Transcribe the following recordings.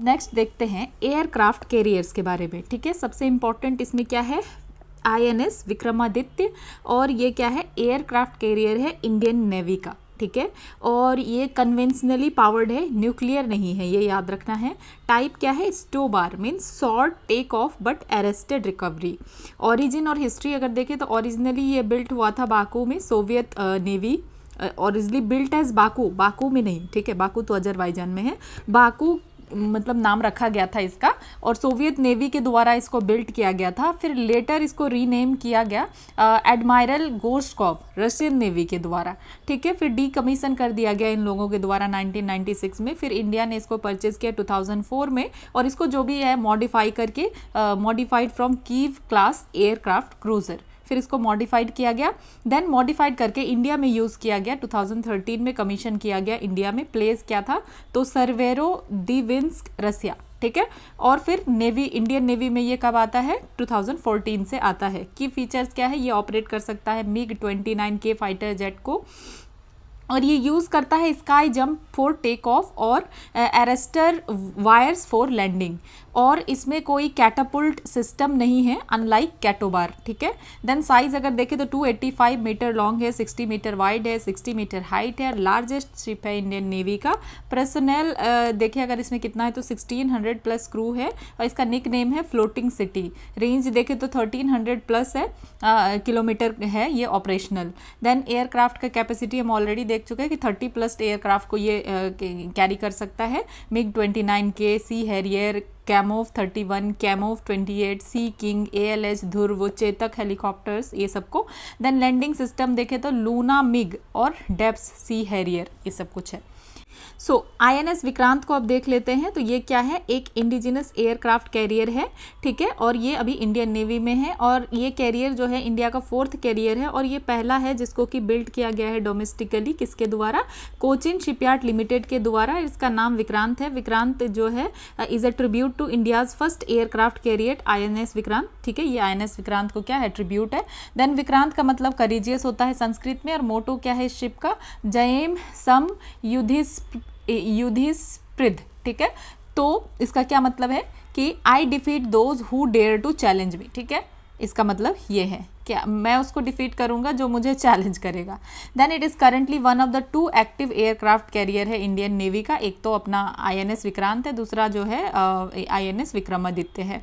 Next देखते हैं aircraft carriers के बारे में। ठीक है, सबसे इम्पॉर्टेंट इसमें क्या है, INS विक्रमादित्य, और ये क्या है, एयरक्राफ्ट कैरियर है इंडियन नेवी का। ठीक है, और ये कन्वेंशनली पावर्ड है, न्यूक्लियर नहीं है, ये याद रखना है। टाइप क्या है, STOBAR, means short take off but arrested recovery. Origin और हिस्ट्री अगर देखें तो ओरिजिनली ये बिल्ट हुआ था बाकू में, Soviet navy originally built as Baku, Baku में नहीं, ठीक है, बाकू तो अजरबैजान में है, बाकू मतलब नाम रखा गया था इसका, और सोवियत नेवी के द्वारा इसको बिल्ट किया गया था। फिर लेटर इसको रीनेम किया गया एडमायरल गोस्टकॉव रशियन नेवी के द्वारा। ठीक है, फिर डीकमीशन कर दिया गया इन लोगों के द्वारा 1996 में। फिर इंडिया ने इसको परचेज किया 2004 में, और इसको जो भी है मॉडिफाई करके, modified from Kyiv class aircraft cruiser, फिर इसको मॉडिफाइड किया गया, देन मॉडिफाइड करके इंडिया में यूज़ किया गया। 2013 में कमीशन किया गया इंडिया में, प्लेस क्या था तो सर्वेरो दिविंस्क रसिया। ठीक है, और फिर नेवी, इंडियन नेवी में ये कब आता है, 2014 से आता है। की फीचर्स क्या है, ये ऑपरेट कर सकता है MiG-29K फाइटर जेट को, और ये यूज़ करता है ski jump for take off और अरेस्टर वायर्स फॉर लैंडिंग, और इसमें कोई कैटापुल्ट सिस्टम नहीं है अनलाइक कैटोबार। ठीक है, देन साइज अगर देखें तो 285 मीटर लॉन्ग है, 60 मीटर वाइड है, 60 मीटर हाइट है, लार्जेस्ट शिप है इंडियन नेवी का। पर्सनल देखें अगर इसमें कितना है तो 1600 प्लस क्रू है, और इसका निक नेम है फ्लोटिंग सिटी। रेंज देखें तो 1300 प्लस है किलोमीटर है ये ऑपरेशनल। देन एयरक्राफ्ट का कैपेसिटी हम ऑलरेडी देख चुके हैं कि 30 प्लस एयरक्राफ्ट को ये कैरी कर सकता है। MiG-29K, सी हैरियर, कैमोव 31, कैमोव 28, सी किंग, ALH ध्रुव, चेतक हेलीकॉप्टर्स, ये सबको। देन लैंडिंग सिस्टम देखें तो लूना मिग और डेप्स सी हैरियर, ये सब कुछ है। सो INS विक्रांत को अब देख लेते हैं। तो ये क्या है, एक इंडिजिनस एयरक्राफ्ट कैरियर है। ठीक है, और ये अभी इंडियन नेवी में है, और ये कैरियर जो है इंडिया का 4th कैरियर है, और ये पहला है जिसको कि बिल्ड किया गया है डोमेस्टिकली, किसके द्वारा, कोचिन शिपयार्ड लिमिटेड के द्वारा। इसका नाम विक्रांत है। विक्रांत जो है is a tribute to India's first aircraft carrier INS Vikrant. ठीक है, ये INS विक्रांत को क्या है, ट्रिब्यूट है। देन विक्रांत का मतलब करेजियस होता है संस्कृत में, और मोटो क्या है इस शिप का, जयेम सम युधिष्ठिर। ठीक है, तो इसका क्या मतलब है कि I defeat those who dare to challenge me. ठीक है, इसका मतलब ये है क्या, मैं उसको डिफीट करूंगा जो मुझे चैलेंज करेगा। Then it is currently one of the 2 active aircraft carrier है इंडियन नेवी का, एक तो अपना INS विक्रांत है, दूसरा जो है INS विक्रमादित्य है।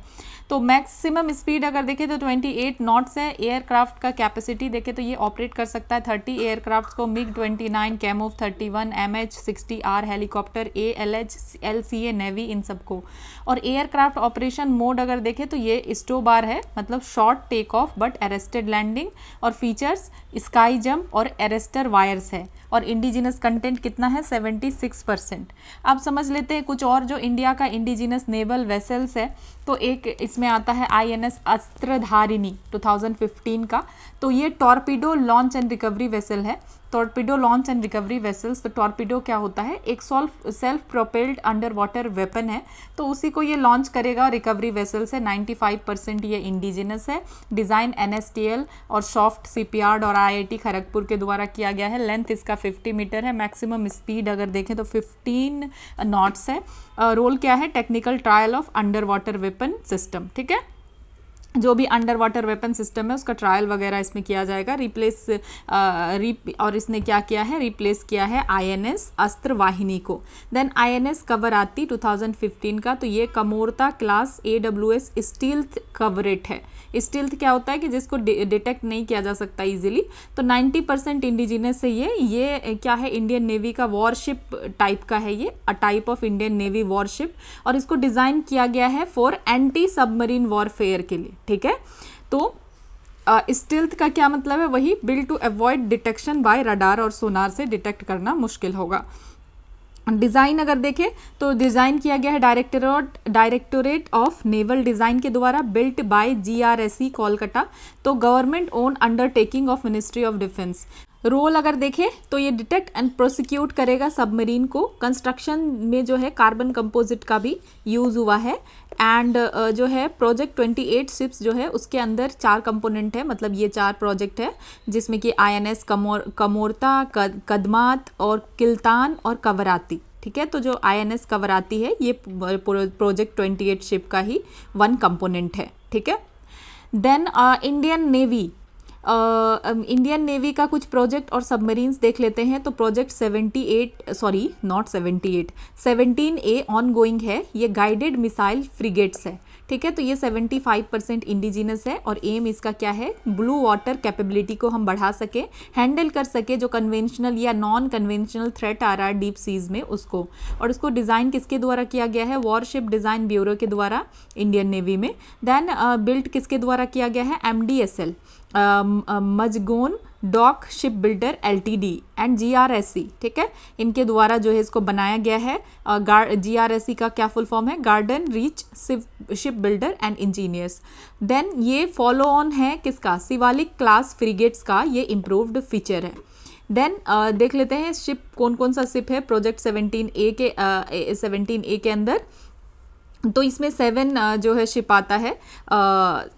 तो मैक्सिमम स्पीड अगर देखें तो 28 नॉट्स है। एयरक्राफ्ट का कैपेसिटी देखें तो ये ऑपरेट कर सकता है 30 एयरक्राफ्ट को, MiG-29, Kamov 31, MH-60R helicopter, ALH, LCA navy, इन सबको। और एयरक्राफ्ट ऑपरेशन मोड अगर देखें तो ये स्टोबार है, मतलब short take off but arrested landing, और फीचर्स स्काई जंप और अरेस्टर वायर्स है, और इंडिजिनस कंटेंट कितना है, 76%। अब समझ लेते हैं कुछ और जो इंडिया का इंडिजिनस नेवल वेसल्स है। तो एक इसमें आता है INS अस्त्रधारिणी 2015 का। तो ये torpedo launch and recovery vessel है। Torpedo launch and recovery vessels, तो टॉर्पीडो क्या होता है, एक self propelled under water weapon है, तो उसी को ये लॉन्च करेगा। रिकवरी वेसल से 95% ये इंडिजिनस है। डिज़ाइन NSTL और सॉफ्ट शिपयार्ड और IIT खड़गपुर के द्वारा किया गया है। लेंथ इसका 50 मीटर है। मैक्सिमम स्पीड अगर देखें तो 15 नॉट्स है। रोल क्या है, technical trial of under water weapon system. ठीक है, जो भी अंडर वाटर वेपन सिस्टम है उसका ट्रायल वगैरह इसमें किया जाएगा। और इसने क्या किया है, रिप्लेस किया है INS अस्त्र वाहिनी को। देन INS कवराती 2015 का, तो ये कमोरता क्लास AWS स्टील्थ कवरेट है। स्टील्थ क्या होता है कि जिसको डिटेक्ट नहीं किया जा सकता इजीली। तो 90% इंडिजिनस है ये क्या है, इंडियन नेवी का वॉरशिप टाइप का है, ये a type of Indian navy worship, और इसको डिज़ाइन किया गया है फॉर एंटी सबमरीन वॉरफेयर के लिए। ठीक है, तो स्टील्थ का क्या मतलब है, वही build to avoid detection by radar, और सोनार से डिटेक्ट करना मुश्किल होगा। डिज़ाइन अगर देखें तो डिज़ाइन किया गया है डायरेक्टोरेट ऑफ नेवल डिज़ाइन के द्वारा, बिल्ट बाय GRSE कोलकाता, तो government own undertaking of ministry of defence. Role अगर देखें तो ये डिटेक्ट एंड प्रोसिक्यूट करेगा सबमरीन को। कंस्ट्रक्शन में जो है कार्बन कंपोजिट का भी यूज़ हुआ है। एंड जो है प्रोजेक्ट 28 शिप्स जो है उसके अंदर 4 कंपोनेंट है, मतलब ये 4 प्रोजेक्ट है, जिसमें कि INS कमोरता, कदमात और किल्तान और कवराती। ठीक है। तो जो INS कवर आती है ये प्रोजेक्ट 28 शिप का ही वन कंपोनेंट है, ठीक है। देन इंडियन नेवी का कुछ प्रोजेक्ट और सबमरीन्स देख लेते हैं। तो प्रोजेक्ट 17A ऑन गोइंग है, ये गाइडेड मिसाइल फ्रिगेट्स है, ठीक है। तो ये 75% इंडिजिनस है और एम इसका क्या है, ब्लू वाटर कैपेबिलिटी को हम बढ़ा सके, हैंडल कर सके जो कन्वेंशनल या नॉन कन्वेंशनल थ्रेट आ रहा है डीप सीज में उसको। और उसको डिज़ाइन किसके द्वारा किया गया है, वॉरशिप डिज़ाइन ब्यूरो के द्वारा इंडियन नेवी में। देन बिल्ड किसके द्वारा किया गया है, MDSL Mazagon dock ship builder LTD and GRSC, ठीक है, इनके द्वारा जो है इसको बनाया गया है। GRSC का क्या फुल फॉर्म है, garden reach ship builder and engineers. Then ये फॉलो ऑन है किसका, शिवालिक क्लास फ्रिगेट्स का ये इम्प्रूव्ड फीचर है। देन देख लेते हैं शिप कौन कौन सा शिप है प्रोजेक्ट 17A के अंदर। तो इसमें 7 जो है शिप आता है,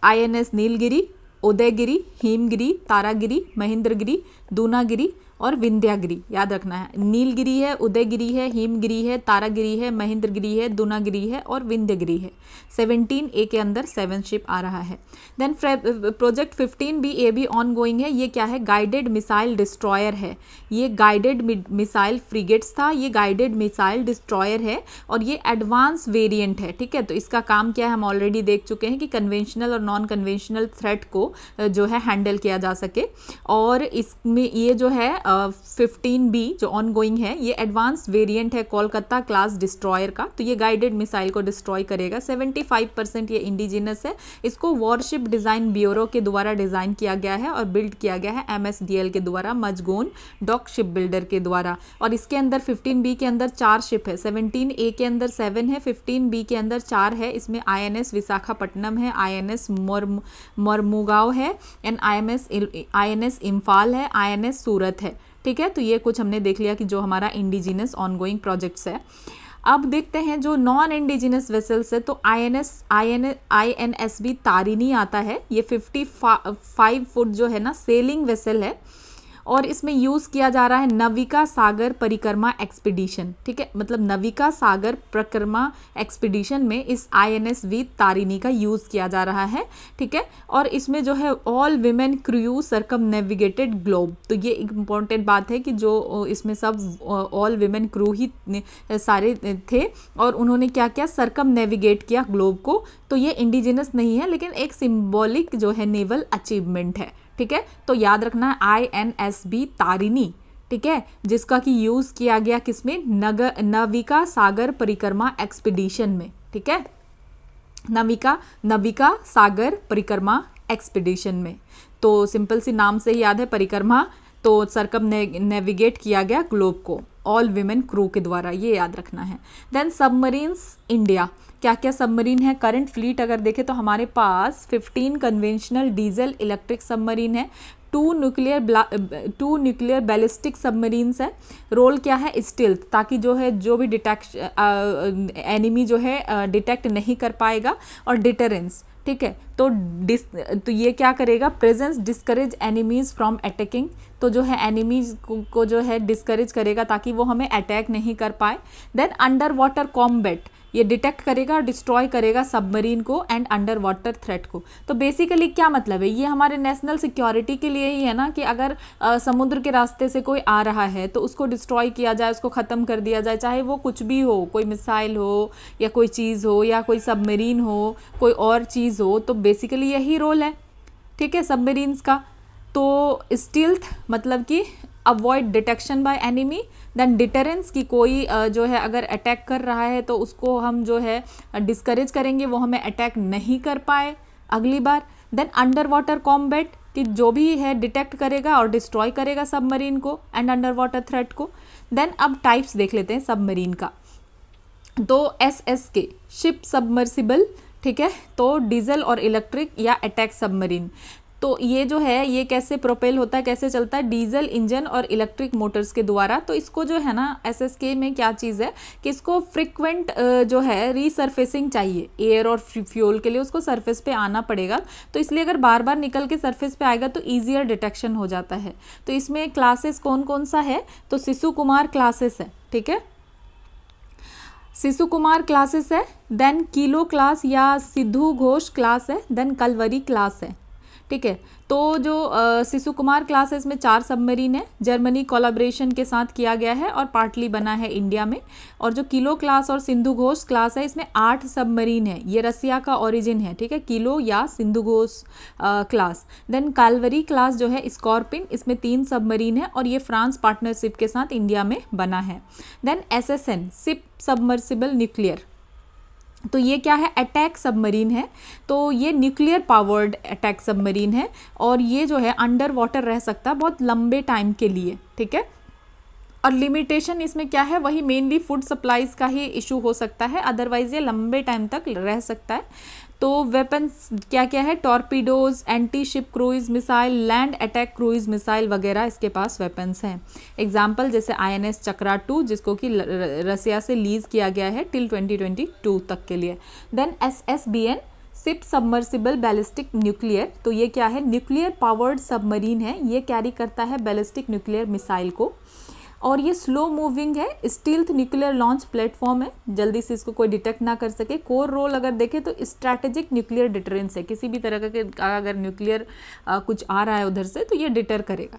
INS नीलगिरी, उदयगिरी, हिमगिरी, तारागिरी, महेंद्रगिरी, दूनागिरी और विंध्यागिरी, याद रखना है। नीलगिरी है, उदयगिरी है, हिमगिरी है, तारागिरी है, महेंद्रगिरी है, दूनागिरी है और विंध्यगिरी है। 17A के अंदर 7 शिप आ रहा है। Then project 15B on going है, ये क्या है, गाइडेड मिसाइल डिस्ट्रॉयर है। ये गाइडेड मिसाइल फ्रिगेट्स था, ये गाइडेड मिसाइल डिस्ट्रॉयर है और ये एडवांस वेरिएंट है, ठीक है। तो इसका काम क्या है, हम ऑलरेडी देख चुके हैं कि कन्वेंशनल और नॉन कन्वेंशनल थ्रेट को जो है हैंडल किया जा सके। और इसमें ये जो है 15B जो ऑन गोइंग है, ये एडवांस वेरिएंट है कोलकाता क्लास डिस्ट्रॉयर का। तो ये गाइडेड मिसाइल को डिस्ट्रॉय करेगा। 75% ये इंडिजिनस है, इसको वॉरशिप डिज़ाइन ब्यूरो के द्वारा डिज़ाइन किया गया है और बिल्ड किया गया है MSDL के द्वारा, मजगोन डॉक शिप बिल्डर के द्वारा। और इसके अंदर 15B के अंदर 4 शिप है, 17A के अंदर 7 है, 15B के अंदर 4 है। इसमें INS विशाखापट्टनम है, INS मरमुगांव है एंड INS इम्फाल है, INS सूरत है, ठीक है। तो ये कुछ हमने देख लिया कि जो हमारा इंडिजिनस ऑनगोइंग प्रोजेक्ट्स है। अब देखते हैं जो नॉन इंडिजिनस वेसल्स है। तो INSB तारिणी आता है, ये 55 फुट जो है ना सेलिंग वेसल है और इसमें यूज़ किया जा रहा है नविका सागर परिक्रमा एक्सपीडिशन, ठीक है। मतलब नविका सागर परिक्रमा एक्सपीडिशन में इस INSV तारिणी का यूज़ किया जा रहा है, ठीक है। और इसमें जो है ऑल विमेन क्रू सर्कमनेविगेटेड ग्लोब। तो ये एक इम्पॉर्टेंट बात है कि जो इसमें सब ऑल विमेन क्रू ही सारे थे और उन्होंने क्या किया, सर्कमनेविगेट किया ग्लोब को। तो ये इंडिजिनस नहीं है लेकिन एक सिंबॉलिक जो है नेवल अचीवमेंट है, ठीक है। तो याद रखना INSB तारिणी, ठीक है, जिसका कि यूज़ किया गया किसमें, नविका सागर परिक्रमा एक्सपीडिशन में, ठीक है। नविका सागर परिक्रमा एक्सपीडिशन में। तो सिंपल सी नाम से ही याद है परिक्रमा, तो सर्कमनेविगेट किया गया ग्लोब को ऑल विमेन क्रू के द्वारा, ये याद रखना है। देन सबमरीन्स इंडिया, क्या क्या सबमरीन है करंट फ्लीट अगर देखें तो हमारे पास 15 कन्वेंशनल डीजल इलेक्ट्रिक सबमरीन है, 2 न्यूक्लियर बैलिस्टिक सबमरीन्स है। रोल क्या है, स्टिल्थ, ताकि जो है जो भी एनिमी जो है डिटेक्ट नहीं कर पाएगा, और डिटरेंस, ठीक है। तो ये क्या करेगा, presence discourage enemies from attacking. तो जो है एनिमीज को जो है डिस्करेज करेगा ताकि वो हमें अटैक नहीं कर पाए। देन अंडर वाटर कॉम्बैट, ये डिटेक्ट करेगा और डिस्ट्रॉय करेगा सबमरीन को एंड अंडर वाटर थ्रेट को। तो बेसिकली क्या मतलब है, ये हमारे नेशनल सिक्योरिटी के लिए ही है ना, कि अगर समुद्र के रास्ते से कोई आ रहा है तो उसको डिस्ट्रॉय किया जाए, उसको ख़त्म कर दिया जाए, चाहे वो कुछ भी हो, कोई मिसाइल हो या कोई चीज़ हो या कोई सबमरीन हो, कोई और चीज़ हो। तो बेसिकली यही रोल है, ठीक है, सबमरीन्स का। तो स्टील्थ मतलब कि avoid detection by enemy. Then deterrence की कोई जो है अगर अटैक कर रहा है तो उसको हम जो है डिस्करेज करेंगे, वो हमें अटैक नहीं कर पाए अगली बार। देन अंडर वाटर कॉम्बैट, कि जो भी है डिटेक्ट करेगा और डिस्ट्रॉय करेगा सबमरीन को एंड अंडर वाटर थ्रेट को। देन अब टाइप्स देख लेते हैं सबमरीन का। तो SSK शिप सबमर्सिबल, ठीक है, तो डीजल और इलेक्ट्रिक या अटैक सबमरीन। तो ये जो है ये कैसे प्रोपेल होता है, कैसे चलता है, डीजल इंजन और इलेक्ट्रिक मोटर्स के द्वारा। तो इसको जो है ना SSK में क्या चीज़ है कि इसको फ्रिक्वेंट जो है रीसर्फेसिंग चाहिए, एयर और फ्यूल के लिए उसको सरफेस पे आना पड़ेगा। तो इसलिए अगर बार बार निकल के सरफेस पे आएगा तो ईजियर डिटेक्शन हो जाता है। तो इसमें क्लासेस कौन कौन सा है, तो शिशु कुमार क्लासेस है, ठीक है। शिशु कुमार क्लासेस है, देन किलो क्लास या सिद्धू घोष क्लास है, देन कलवरी क्लास है। ठीक है, तो जो शिशु कुमार क्लास है इसमें 4 सबमरीन है, जर्मनी कोलैबोरेशन के साथ किया गया है और पार्टली बना है इंडिया में। और जो किलो क्लास और सिंधु घोष क्लास है इसमें 8 सबमरीन है, ये रसिया का ओरिजिन है। ठीक है, किलो या Sindhu Ghosh class. Then Kalvari class जो है स्कॉर्पिन, इसमें 3 सबमरीन है और ये फ्रांस पार्टनरशिप के साथ इंडिया में बना है। Then SSN ship submersible nuclear, तो ये क्या है, अटैक सबमरीन है। तो ये न्यूक्लियर पावर्ड अटैक सबमरीन है और ये जो है अंडर वाटर रह सकता है बहुत लंबे टाइम के लिए। ठीक है, और लिमिटेशन इसमें क्या है, वही मेनली फूड सप्लाईज का ही इशू हो सकता है, अदरवाइज ये लंबे टाइम तक रह सकता है। तो वेपन्स क्या क्या है, torpedoes, anti ship cruise missile, land attack cruise missile वगैरह इसके पास वेपन्स हैं। एग्जाम्पल जैसे INS चक्रा 2 जिसको कि रसिया से लीज किया गया है टिल 2022 तक के लिए। Then SSBN ship submersible ballistic nuclear, तो ये क्या है, न्यूक्लियर पावर्ड सबमरीन है, ये कैरी करता है बैलिस्टिक न्यूक्लियर मिसाइल को। और ये स्लो मूविंग है, स्टील्थ न्यूक्लियर लॉन्च प्लेटफॉर्म है, जल्दी से इसको कोई डिटेक्ट ना कर सके। कोर रोल अगर देखें तो स्ट्रैटेजिक न्यूक्लियर डिटरेंस है, किसी भी तरह का अगर न्यूक्लियर कुछ आ रहा है उधर से तो ये डिटर करेगा।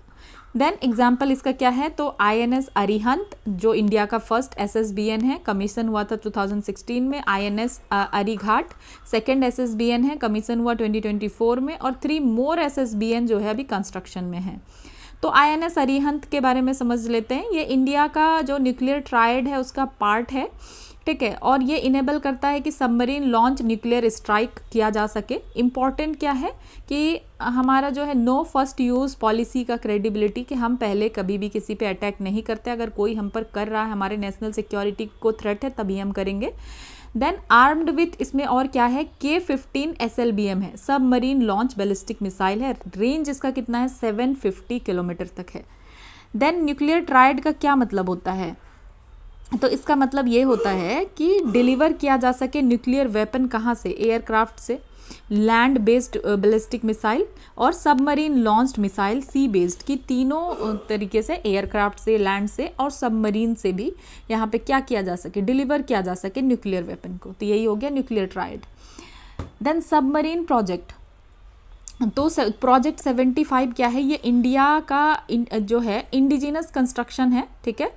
देन एग्जाम्पल इसका क्या है, तो INS अरिहंत जो इंडिया का फर्स्ट SSBN है, कमीशन हुआ था 2016 में। INS अरिघाट सेकेंड SSBN है, कमीशन हुआ 2024 में। और 3 मोर SSBN जो है अभी कंस्ट्रक्शन में है। तो INS अरिहंत के बारे में समझ लेते हैं। ये इंडिया का जो न्यूक्लियर ट्रायड है उसका पार्ट है। ठीक है, और ये इनेबल करता है कि सबमरीन लॉन्च न्यूक्लियर स्ट्राइक किया जा सके। इम्पॉर्टेंट क्या है कि हमारा जो है नो फर्स्ट यूज़ पॉलिसी का क्रेडिबिलिटी, कि हम पहले कभी भी किसी पे अटैक नहीं करते, अगर कोई हम पर कर रहा है, हमारे नेशनल सिक्योरिटी को थ्रेट है, तभी हम करेंगे। देन आर्म्ड विथ, इसमें और क्या है, K-15 SLBM है, सबमरीन लॉन्च बैलिस्टिक मिसाइल है, रेंज इसका कितना है, 750 किलोमीटर तक है। देन न्यूक्लियर ट्रायड का क्या मतलब होता है, तो इसका मतलब ये होता है कि डिलीवर किया जा सके न्यूक्लियर वेपन कहाँ से, एयरक्राफ्ट से, लैंड बेस्ड बैलिस्टिक मिसाइल और सबमरीन लॉन्च्ड मिसाइल सी बेस्ड, की तीनों तरीके से, एयरक्राफ्ट से, लैंड से और सबमरीन से भी यहाँ पे क्या किया जा सके, डिलीवर किया जा सके न्यूक्लियर वेपन को। तो यही हो गया nuclear triad. Then submarine project, तो प्रोजेक्ट 75 क्या है, ये इंडिया का जो है इंडिजिनस कंस्ट्रक्शन है। ठीक है,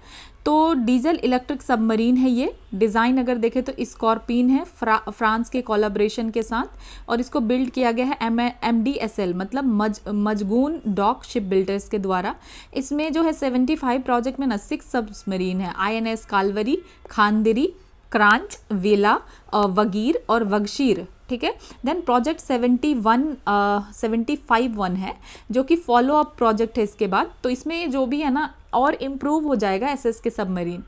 तो डीजल इलेक्ट्रिक सबमरीन है ये। डिज़ाइन अगर देखें तो स्कॉर्पिन है, फ्रांस के कोलैबोरेशन के साथ, और इसको बिल्ड किया गया है MDSL मतलब मजगून डॉक शिप बिल्डर्स के द्वारा। इसमें जो है 75 प्रोजेक्ट में 6 सबमरीन है, INS कालवरी, खांदेरी, क्रांच, वेला, वगीर और वगशीर। ठीक है, देन प्रोजेक्ट 75 है जो कि फॉलो अप प्रोजेक्ट है इसके बाद। तो इसमें जो भी है ना और इम्प्रूव हो जाएगा SS के सबमरीन।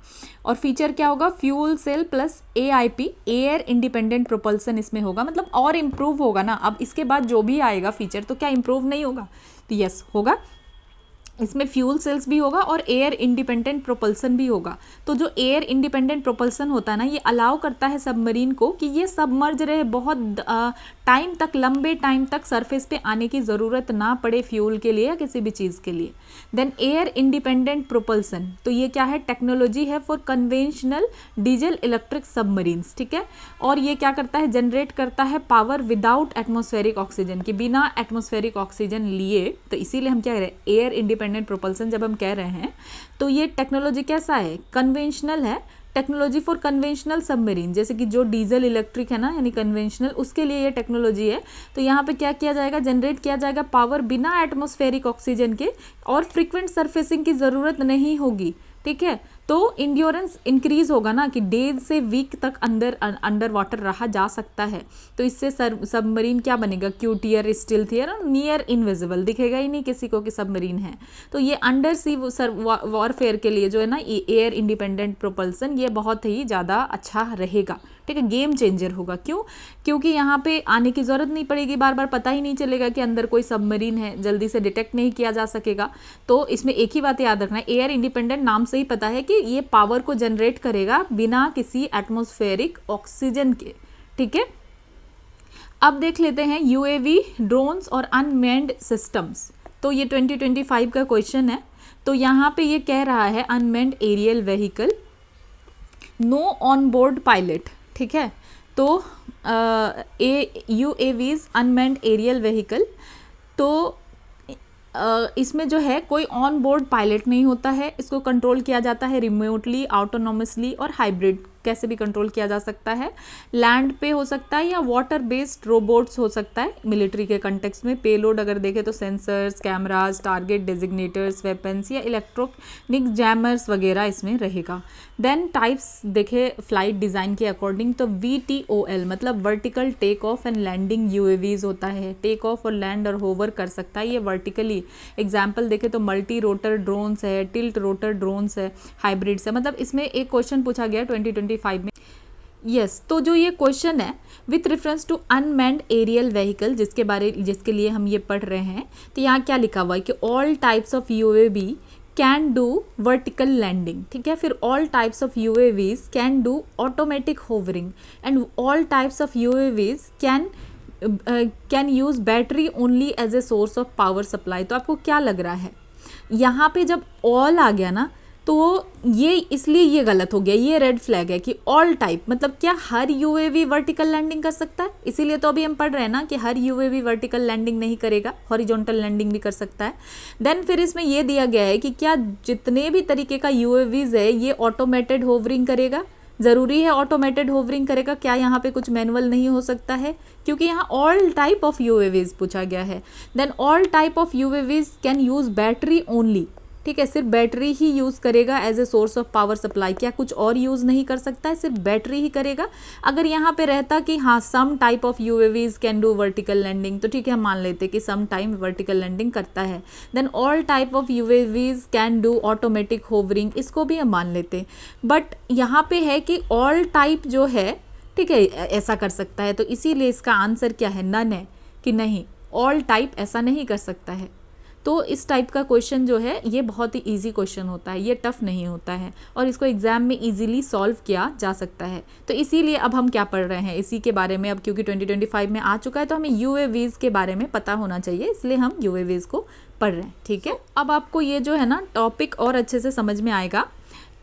और फीचर क्या होगा, fuel cell plus AIP air independent propulsion इसमें होगा, मतलब और इम्प्रूव होगा ना। अब इसके बाद जो भी आएगा फीचर तो क्या इम्प्रूव नहीं होगा, तो यस होगा। इसमें फ्यूल सेल्स भी होगा और एयर इंडिपेंडेंट प्रोपल्सन भी होगा। तो जो एयर इंडिपेंडेंट प्रोपल्सन होता है ना, ये अलाउ करता है सबमरीन को कि ये सबमर्ज रहे, बहुत टाइम तक, लंबे टाइम तक सरफेस पे आने की ज़रूरत ना पड़े फ्यूल के लिए या किसी भी चीज़ के लिए। देन एयर इंडिपेंडेंट प्रोपल्सन, तो ये क्या है, टेक्नोलॉजी है for conventional diesel electric submarines. ठीक है, और ये क्या करता है, जनरेट करता है पावर विदाउट एटमॉस्फेरिक ऑक्सीजन, के बिना एटमॉस्फेरिक ऑक्सीजन लिए। तो इसीलिए हम क्या कह रहे हैं, एयर इंडिपेंडेंट प्रोपल्सन जब हम कह रहे हैं तो ये टेक्नोलॉजी कैसा है, कन्वेंशनल है, टेक्नोलॉजी फॉर कन्वेंशनल सबमरीन, जैसे कि जो डीजल इलेक्ट्रिक है ना, यानी कन्वेंशनल, उसके लिए ये टेक्नोलॉजी है। तो यहाँ पे क्या किया जाएगा, जनरेट किया जाएगा पावर बिना एटमॉस्फेरिक ऑक्सीजन के, और फ्रीक्वेंट सरफेसिंग की ज़रूरत नहीं होगी। ठीक है, तो इंड्योरेंस इंक्रीज होगा ना, कि डेज से वीक तक अंडर वाटर रहा जा सकता है। तो इससे सबमरीन क्या बनेगा, क्यूटियर, स्टिल्थियर और नियर इनविजिबल, दिखेगा ही नहीं किसी को कि सबमरीन है। तो ये अंडर सी वॉरफेयर के लिए जो है ना, एयर इंडिपेंडेंट प्रोपल्सन, ये बहुत ही ज़्यादा अच्छा रहेगा। ठीक है, गेम चेंजर होगा। क्यों, क्योंकि यहाँ पे आने की ज़रूरत नहीं पड़ेगी, बार बार पता ही नहीं चलेगा कि अंदर कोई सबमरीन है, जल्दी से डिटेक्ट नहीं किया जा सकेगा। तो इसमें एक ही बात याद रखना है, एयर इंडिपेंडेंट नाम से ही पता है कि ये पावर को जनरेट करेगा बिना किसी एटमॉस्फेरिक ऑक्सीजन के। ठीक है, अब देख लेते हैं UAV, ड्रोन्स और अनमैन्ड सिस्टम्स। तो ये 2025 का क्वेश्चन है। तो यहाँ पे ये कह रहा है unmanned aerial vehicle, no on board pilot, ठीक है। तो UAVs अनमैन्ड एरियल व्हीकल, तो इसमें जो है कोई ऑन बोर्ड पायलट नहीं होता है, इसको कंट्रोल किया जाता है रिमोटली, ऑटोनोमसली और हाइब्रिड, कैसे भी कंट्रोल किया जा सकता है। लैंड पे हो सकता है या वाटर बेस्ड रोबोट्स हो सकता है मिलिट्री के कंटेक्स्ट में। पेलोड अगर देखें तो sensors, cameras, target designators, weapons या इलेक्ट्रॉनिक जैमर्स वगैरह इसमें रहेगा। देन टाइप्स देखे फ्लाइट डिज़ाइन के अकॉर्डिंग, तो VTOL मतलब vertical take off and landing UAVs होता है। टेक ऑफ और लैंड और होवर कर सकता है ये वर्टिकली। एग्जाम्पल देखें तो मल्टी रोटर ड्रोन्स है, टिल्ट रोटर ड्रोन्स है, हाइब्रिड्स है। मतलब इसमें एक क्वेश्चन पूछा गया 2025 में। यस, तो जो ये क्वेश्चन है with reference to unmanned aerial vehicle, जिसके लिए हम ये पढ़ रहे हैं, तो यहाँ क्या लिखा हुआ है कि all types of UAV can do vertical landing, ठीक है। फिर all types of UAVs can do automatic hovering and all types of UAVs can use battery only as a source of power supply. तो आपको क्या लग रहा है यहाँ पे जब ऑल आ गया ना, तो ये इसलिए ये गलत हो गया, ये रेड फ्लैग है कि ऑल टाइप मतलब क्या हर UAV वर्टिकल लैंडिंग कर सकता है? इसीलिए तो अभी हम पढ़ रहे हैं ना कि हर UAV वर्टिकल लैंडिंग नहीं करेगा, हॉरिजॉन्टल लैंडिंग भी कर सकता है। देन फिर इसमें ये दिया गया है कि क्या जितने भी तरीके का UAVs है ये ऑटोमेटेड होवरिंग करेगा? ज़रूरी है ऑटोमेटेड होवरिंग करेगा? क्या यहाँ पे कुछ मैनुअल नहीं हो सकता है? क्योंकि यहाँ ऑल टाइप ऑफ UAVs पूछा गया है। Then all type of UAVs can use battery only, ठीक है, सिर्फ बैटरी ही यूज़ करेगा as a source of power supply. क्या कुछ और यूज़ नहीं कर सकता है, सिर्फ बैटरी ही करेगा? अगर यहाँ पे रहता कि हाँ some type of UAVs can do vertical landing, तो ठीक है हम मान लेते कि सम टाइम वर्टिकल लैंडिंग करता है। Then all type of UAVs can do automatic hovering, इसको भी हम मान लेते। बट यहाँ पे है कि ऑल टाइप जो है, ठीक है, ऐसा कर सकता है, तो इसीलिए इसका आंसर क्या है? नन है कि नहीं, ऑल टाइप ऐसा नहीं कर सकता है। तो इस टाइप का क्वेश्चन जो है ये बहुत ही इजी क्वेश्चन होता है, ये टफ नहीं होता है और इसको एग्जाम में इजीली सॉल्व किया जा सकता है। तो इसीलिए अब हम क्या पढ़ रहे हैं इसी के बारे में, अब क्योंकि 2025 में आ चुका है तो हमें UAVs के बारे में पता होना चाहिए, इसलिए हम UAVs को पढ़ रहे हैं, ठीक है। अब आपको ये जो है ना टॉपिक और अच्छे से समझ में आएगा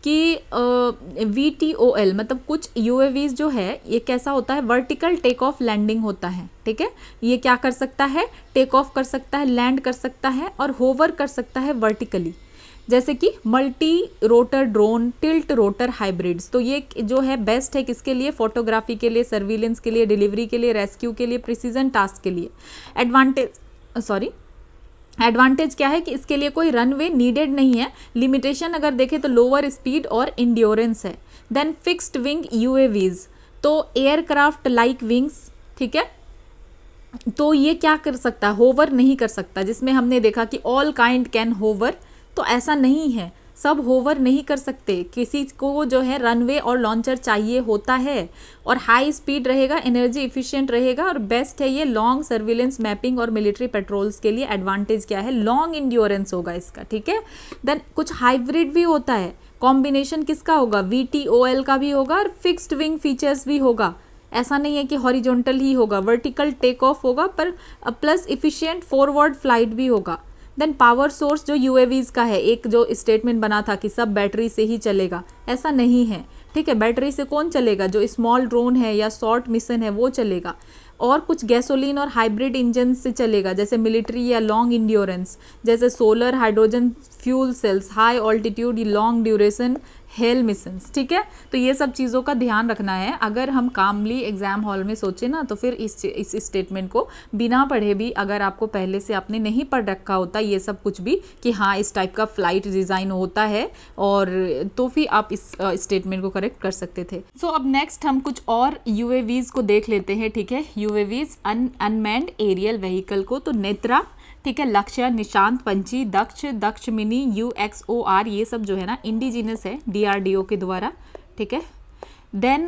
कि VTOL मतलब कुछ UAVs जो है ये कैसा होता है, वर्टिकल टेक ऑफ लैंडिंग होता है, ठीक है। ये क्या कर सकता है? टेक ऑफ कर सकता है, लैंड कर सकता है और होवर कर सकता है वर्टिकली, जैसे कि multi rotor drone, tilt rotor hybrids. तो ये जो है बेस्ट है किसके लिए? फोटोग्राफी के लिए, सर्विलेंस के लिए, डिलीवरी के लिए, रेस्क्यू के लिए, प्रिसीजन टास्क के लिए। एडवांटेज क्या है कि इसके लिए कोई रनवे नीडेड नहीं है। लिमिटेशन अगर देखें तो लोअर स्पीड और इंड्योरेंस है। देन फिक्स्ड विंग UAVs, तो एयरक्राफ्ट लाइक विंग्स, ठीक है। तो ये क्या कर सकता है? होवर नहीं कर सकता, जिसमें हमने देखा कि ऑल काइंड कैन होवर, तो ऐसा नहीं है, सब होवर नहीं कर सकते। किसी को जो है रनवे और लॉन्चर चाहिए होता है और हाई स्पीड रहेगा, एनर्जी इफिशिएंट रहेगा और बेस्ट है ये लॉन्ग सर्विलेंस, मैपिंग और मिलिट्री पेट्रोल्स के लिए। एडवांटेज क्या है? लॉन्ग इंड्योरेंस होगा इसका, ठीक है। देन कुछ हाइब्रिड भी होता है, कॉम्बिनेशन किसका होगा? VTOL का भी होगा और फिक्स्ड विंग फीचर्स भी होगा। ऐसा नहीं है कि हॉरिजॉन्टल ही होगा, वर्टिकल टेक ऑफ होगा पर प्लस इफिशिएंट फॉरवर्ड फ्लाइट भी होगा। देन पावर सोर्स जो UAVs का है, एक जो स्टेटमेंट बना था कि सब बैटरी से ही चलेगा, ऐसा नहीं है, ठीक है। बैटरी से कौन चलेगा? जो स्मॉल ड्रोन है या शॉर्ट मिशन है वो चलेगा, और कुछ गैसोलीन और हाइब्रिड इंजन से चलेगा, जैसे मिलिट्री या लॉन्ग इंड्योरेंस, जैसे solar, hydrogen fuel cells, high altitude, long duration hello missions, ठीक है। तो ये सब चीज़ों का ध्यान रखना है। अगर हम कामली एग्जाम हॉल में सोचे ना तो फिर इस स्टेटमेंट को बिना पढ़े भी, अगर आपको पहले से आपने नहीं पढ़ रखा होता ये सब कुछ भी कि हाँ इस टाइप का फ्लाइट डिज़ाइन होता है, और तो फिर आप इस स्टेटमेंट को करेक्ट कर सकते थे। सो अब नेक्स्ट हम कुछ और UAVs को देख लेते हैं, ठीक है। UAVs अनमैन्ड एरियल व्हीकल को, तो नेत्रा, ठीक है, लक्ष्य, निशांत, पंची, दक्ष मिनी, UXOR, ये सब जो है ना इंडिजिनस है DRDO के द्वारा, ठीक है। देन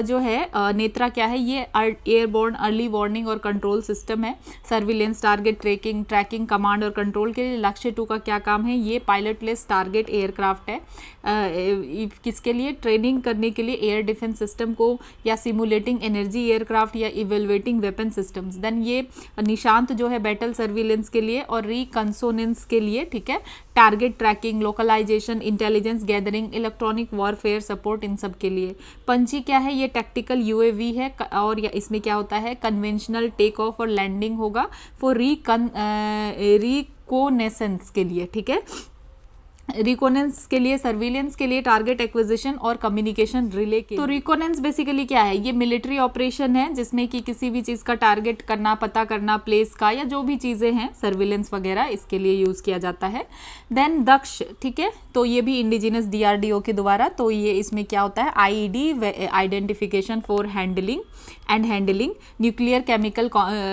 जो है नेत्रा क्या है? ये एयरबोर्न अर्ली वार्निंग और कंट्रोल सिस्टम है, सर्विलेंस, टारगेट ट्रैकिंग, कमांड और कंट्रोल के लिए। लक्ष्य 2 का क्या काम है? ये पायलटलेस टारगेट एयरक्राफ्ट है। किसके लिए, ट्रेनिंग करने के लिए एयर डिफेंस सिस्टम को, या सिमुलेटिंग एनर्जी एयरक्राफ्ट, या इवेलुएटिंग वेपन सिस्टम्स। देन ये निशांत जो है बैटल सर्विलेंस के लिए और रिकंसोनेंस के लिए, ठीक है, target tracking, localisation, intelligence gathering, electronic warfare support, इन सब के लिए। पंची क्या है, ये टैक्टिकल यूएवी है, और इसमें क्या होता है, कन्वेंशनल टेक ऑफ और लैंडिंग होगा फॉर रिकोनेसेंस के लिए, ठीक है, रिकोनेंस के लिए, सर्विलेंस के लिए, टारगेट एक्विजिशन और कम्युनिकेशन रिले के। तो रिकोनेंस बेसिकली क्या है, ये मिलिट्री ऑपरेशन है जिसमें कि किसी भी चीज़ का टारगेट करना, पता करना, प्लेस का, या जो भी चीज़ें हैं सर्विलेंस वगैरह, इसके लिए यूज़ किया जाता है। देन दक्ष, ठीक है, तो ये भी इंडिजिनस डीआरडीओ के द्वारा, तो ये इसमें क्या होता है, IED identification for handling, nuclear chemical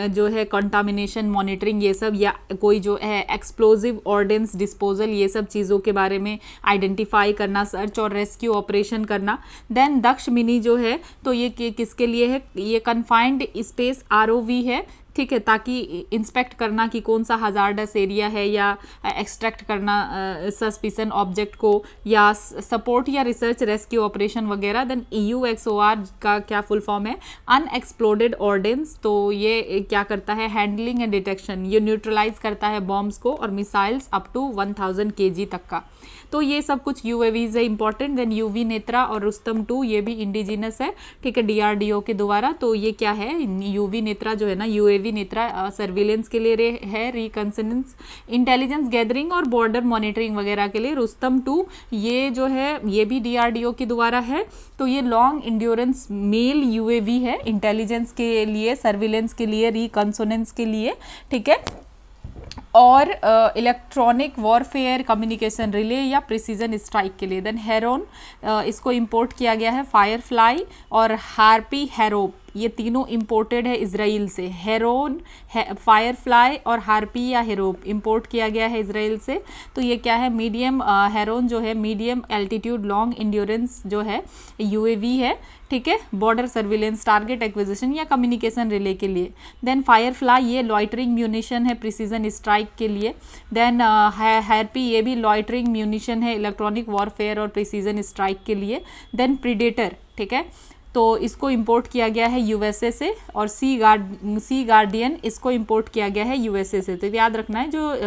जो है कंटामिनेशन मॉनिटरिंग, ये सब, या कोई जो है एक्सप्लोजिव ऑर्डेंस डिस्पोजल, ये सब चीज़ों के बारे में आइडेंटिफाई करना, सर्च और रेस्क्यू ऑपरेशन करना। देन दक्ष मिनी जो है, तो ये किसके लिए है, ये कन्फाइंड स्पेस आरओवी है, ठीक है, ताकि इंस्पेक्ट करना कि कौन सा हजार्डस एरिया है, या एक्सट्रैक्ट करना सस्पिशन ऑब्जेक्ट को, या सपोर्ट या रिसर्च रेस्क्यू ऑपरेशन वगैरह। देन EUXOR का क्या फुल फॉर्म है, अनएक्सप्लोडेड ऑर्डेंस, तो ये क्या करता है, हैंडलिंग एंड डिटेक्शन, ये न्यूट्रलाइज करता है बॉम्ब्स को और मिसाइल्स अप टू 1000 kg तक का। तो ये सब कुछ यूएवीज है इंपॉर्टेंट। देन यूवी नेत्रा और रुस्तम 2, ये भी इंडिजिनस है, ठीक है, डीआरडीओ के द्वारा। तो ये क्या है, यूवी नेत्रा जो है ना, यूएवी नेत्रा सर्विलेंस के लिए है, रिकंसनेंस, इंटेलिजेंस गैदरिंग और बॉर्डर मॉनिटरिंग वगैरह के लिए। रुस्तम 2 ये जो है, ये भी डीआरडीओ के द्वारा है, तो ये लॉन्ग इंड्योरेंस मेल यूएवी है, इंटेलिजेंस के लिए, सर्विलेंस के लिए, रिकंसनेंस के लिए, ठीक है, और इलेक्ट्रॉनिक वॉरफेयर, कम्युनिकेशन रिले या प्रिसीजन स्ट्राइक के लिए। देन हेरोन, इसको इंपोर्ट किया गया है, फायरफ्लाई और हार्पी हेरोप, ये तीनों इंपोर्टेड है इजराइल से। हेरोन, फायरफ्लाई और हार्पी या हेरोप इंपोर्ट किया गया है इजराइल से। तो ये क्या है, मीडियम, हेरोन जो है मीडियम एल्टीट्यूड लॉन्ग इंड्योरेंस जो है यूएवी है, ठीक है, बॉर्डर सर्विलेंस, टारगेट एक्विजिशन या कम्युनिकेशन रिले के लिए। देन फायरफ्लाई ये लॉइटरिंग म्यूनिशन है प्रिसीजन स्ट्राइक के लिए। देन हार्पी ये भी लॉइटरिंग म्यूनिशन है इलेक्ट्रॉनिक वॉरफेयर और प्रिसीजन स्ट्राइक के लिए। देन प्रीडेटर, ठीक है, तो इसको इंपोर्ट किया गया है यूएसए से, और सी गार्डियन इसको इंपोर्ट किया गया है यूएसए से। तो याद रखना है, जो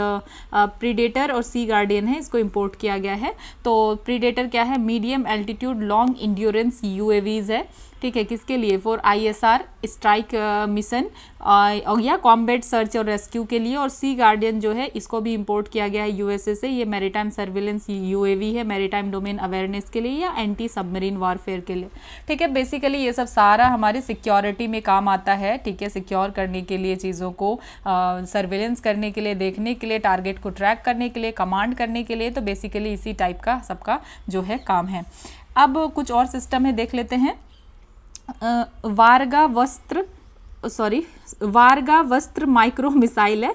प्रीडेटर और सी गार्डियन है इसको इंपोर्ट किया गया है। तो प्रीडेटर क्या है, medium altitude long endurance UAVs है, ठीक है, किसके लिए, फॉर ISR स्ट्राइक मिशन या कॉम्बैट सर्च और रेस्क्यू के लिए। और सी गार्डियन जो है इसको भी इंपोर्ट किया गया है यूएसए से, ये मैरीटाइम सर्विलेंस यूएवी है, मैरीटाइम डोमेन अवेयरनेस के लिए या एंटी सबमरीन वॉरफेयर के लिए, ठीक है। बेसिकली ये सब सारा हमारी सिक्योरिटी में काम आता है, ठीक है, सिक्योर करने के लिए, चीज़ों को सर्विलेंस करने के लिए, देखने के लिए, टारगेट को ट्रैक करने के लिए, कमांड करने के लिए। तो बेसिकली इसी टाइप का सबका जो है काम है। अब कुछ और सिस्टम है, देख लेते हैं। वारगा वस्त्र माइक्रो मिसाइल है,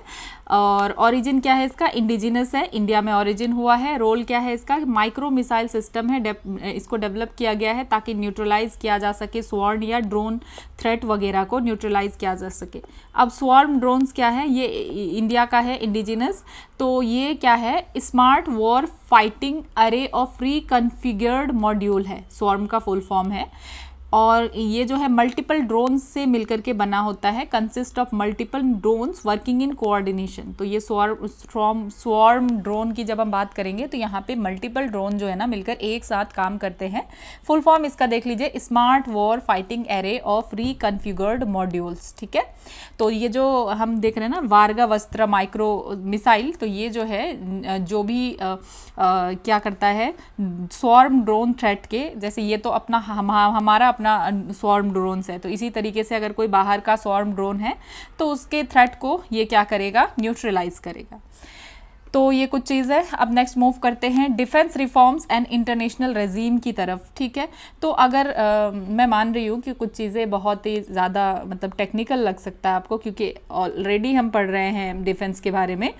और ओरिजिन क्या है इसका, इंडिजिनस है, इंडिया में ओरिजिन हुआ है। रोल क्या है इसका, माइक्रो मिसाइल सिस्टम है, इसको डेवलप किया गया है ताकि न्यूट्रलाइज किया जा सके स्वॉर्म या ड्रोन थ्रेट वगैरह को न्यूट्रलाइज किया जा सके। अब स्वॉर्म ड्रोन्स क्या है, ये इंडिया का है, इंडिजिनस। तो ये क्या है, स्मार्ट वॉर फाइटिंग अरे ऑफ प्री कॉन्फ़िगर्ड मॉड्यूल है, स्वॉर्म का फुल फॉर्म है। और ये जो है मल्टीपल ड्रोन्स से मिलकर के बना होता है, consist of multiple drones working in coordination. तो ये स्वॉर्म ड्रोन की जब हम बात करेंगे तो यहाँ पे मल्टीपल ड्रोन जो है ना मिलकर एक साथ काम करते हैं। फुल फॉर्म इसका देख लीजिए, smart war fighting array of reconfigured modules, ठीक है। तो ये जो हम देख रहे हैं ना, वारगा वस्त्र माइक्रो मिसाइल, तो ये जो है जो भी क्या करता है स्वॉर्म ड्रोन थ्रेट के, जैसे ये तो अपना हमारा अपना स्वॉर्म ड्रोन्स है, तो इसी तरीके से अगर कोई बाहर का स्वॉर्म ड्रोन है तो उसके थ्रेट को ये क्या करेगा, न्यूट्रलाइज करेगा। तो ये कुछ चीज़ है। अब नेक्स्ट मूव करते हैं defence reforms and international regime की तरफ, ठीक है। तो अगर मैं मान रही हूँ कि कुछ चीज़ें बहुत ही ज़्यादा मतलब टेक्निकल लग सकता है आपको, क्योंकि ऑलरेडी हम पढ़ रहे हैं डिफेंस के बारे में,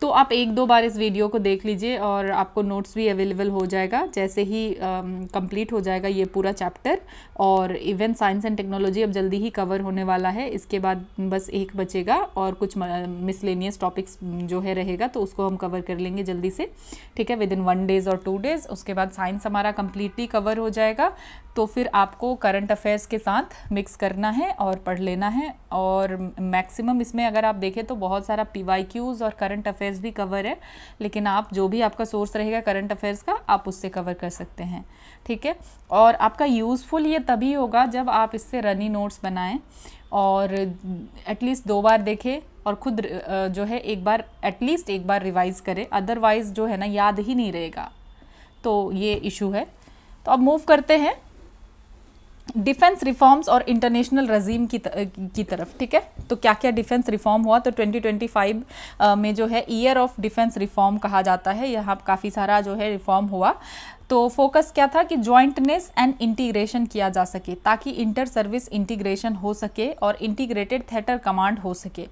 तो आप एक दो बार इस वीडियो को देख लीजिए और आपको नोट्स भी अवेलेबल हो जाएगा जैसे ही कंप्लीट हो जाएगा ये पूरा चैप्टर। और इवन साइंस एंड टेक्नोलॉजी अब जल्दी ही कवर होने वाला है, इसके बाद बस एक बचेगा और कुछ मिसलेनियस टॉपिक्स जो है रहेगा तो उसको हम कवर कर लेंगे जल्दी से, ठीक है, विद इन 1 डेज़ और 2 डेज़। उसके बाद साइंस हमारा कम्प्लीटली कवर हो जाएगा। तो फिर आपको करंट अफेयर्स के साथ मिक्स करना है और पढ़ लेना है। और मैक्सिमम इसमें अगर आप देखें तो बहुत सारा PYQs और करंट अफेयर्स भी कवर है, लेकिन आप जो भी आपका सोर्स रहेगा करंट अफेयर्स का आप उससे कवर कर सकते हैं, ठीक है। और आपका यूज़फुल ये तभी होगा जब आप इससे रनी नोट्स बनाएं और एटलीस्ट 2 बार देखें और खुद जो है एटलीस्ट एक बार रिवाइज़ करें, अदरवाइज़ जो है ना याद ही नहीं रहेगा, तो ये इशू है। तो अब मूव करते हैं डिफेंस रिफॉर्म्स और इंटरनेशनल रजीम की तरफ, ठीक है। तो क्या क्या डिफेंस रिफॉर्म हुआ, तो 2025 में जो है ईयर ऑफ डिफेंस रिफॉर्म कहा जाता है, यहाँ काफ़ी सारा जो है रिफॉर्म हुआ। तो फोकस क्या था कि जॉइंटनेस एंड इंटीग्रेशन किया जा सके ताकि इंटर सर्विस इंटीग्रेशन हो सके और इंटीग्रेटेड थिएटर कमांड हो सके।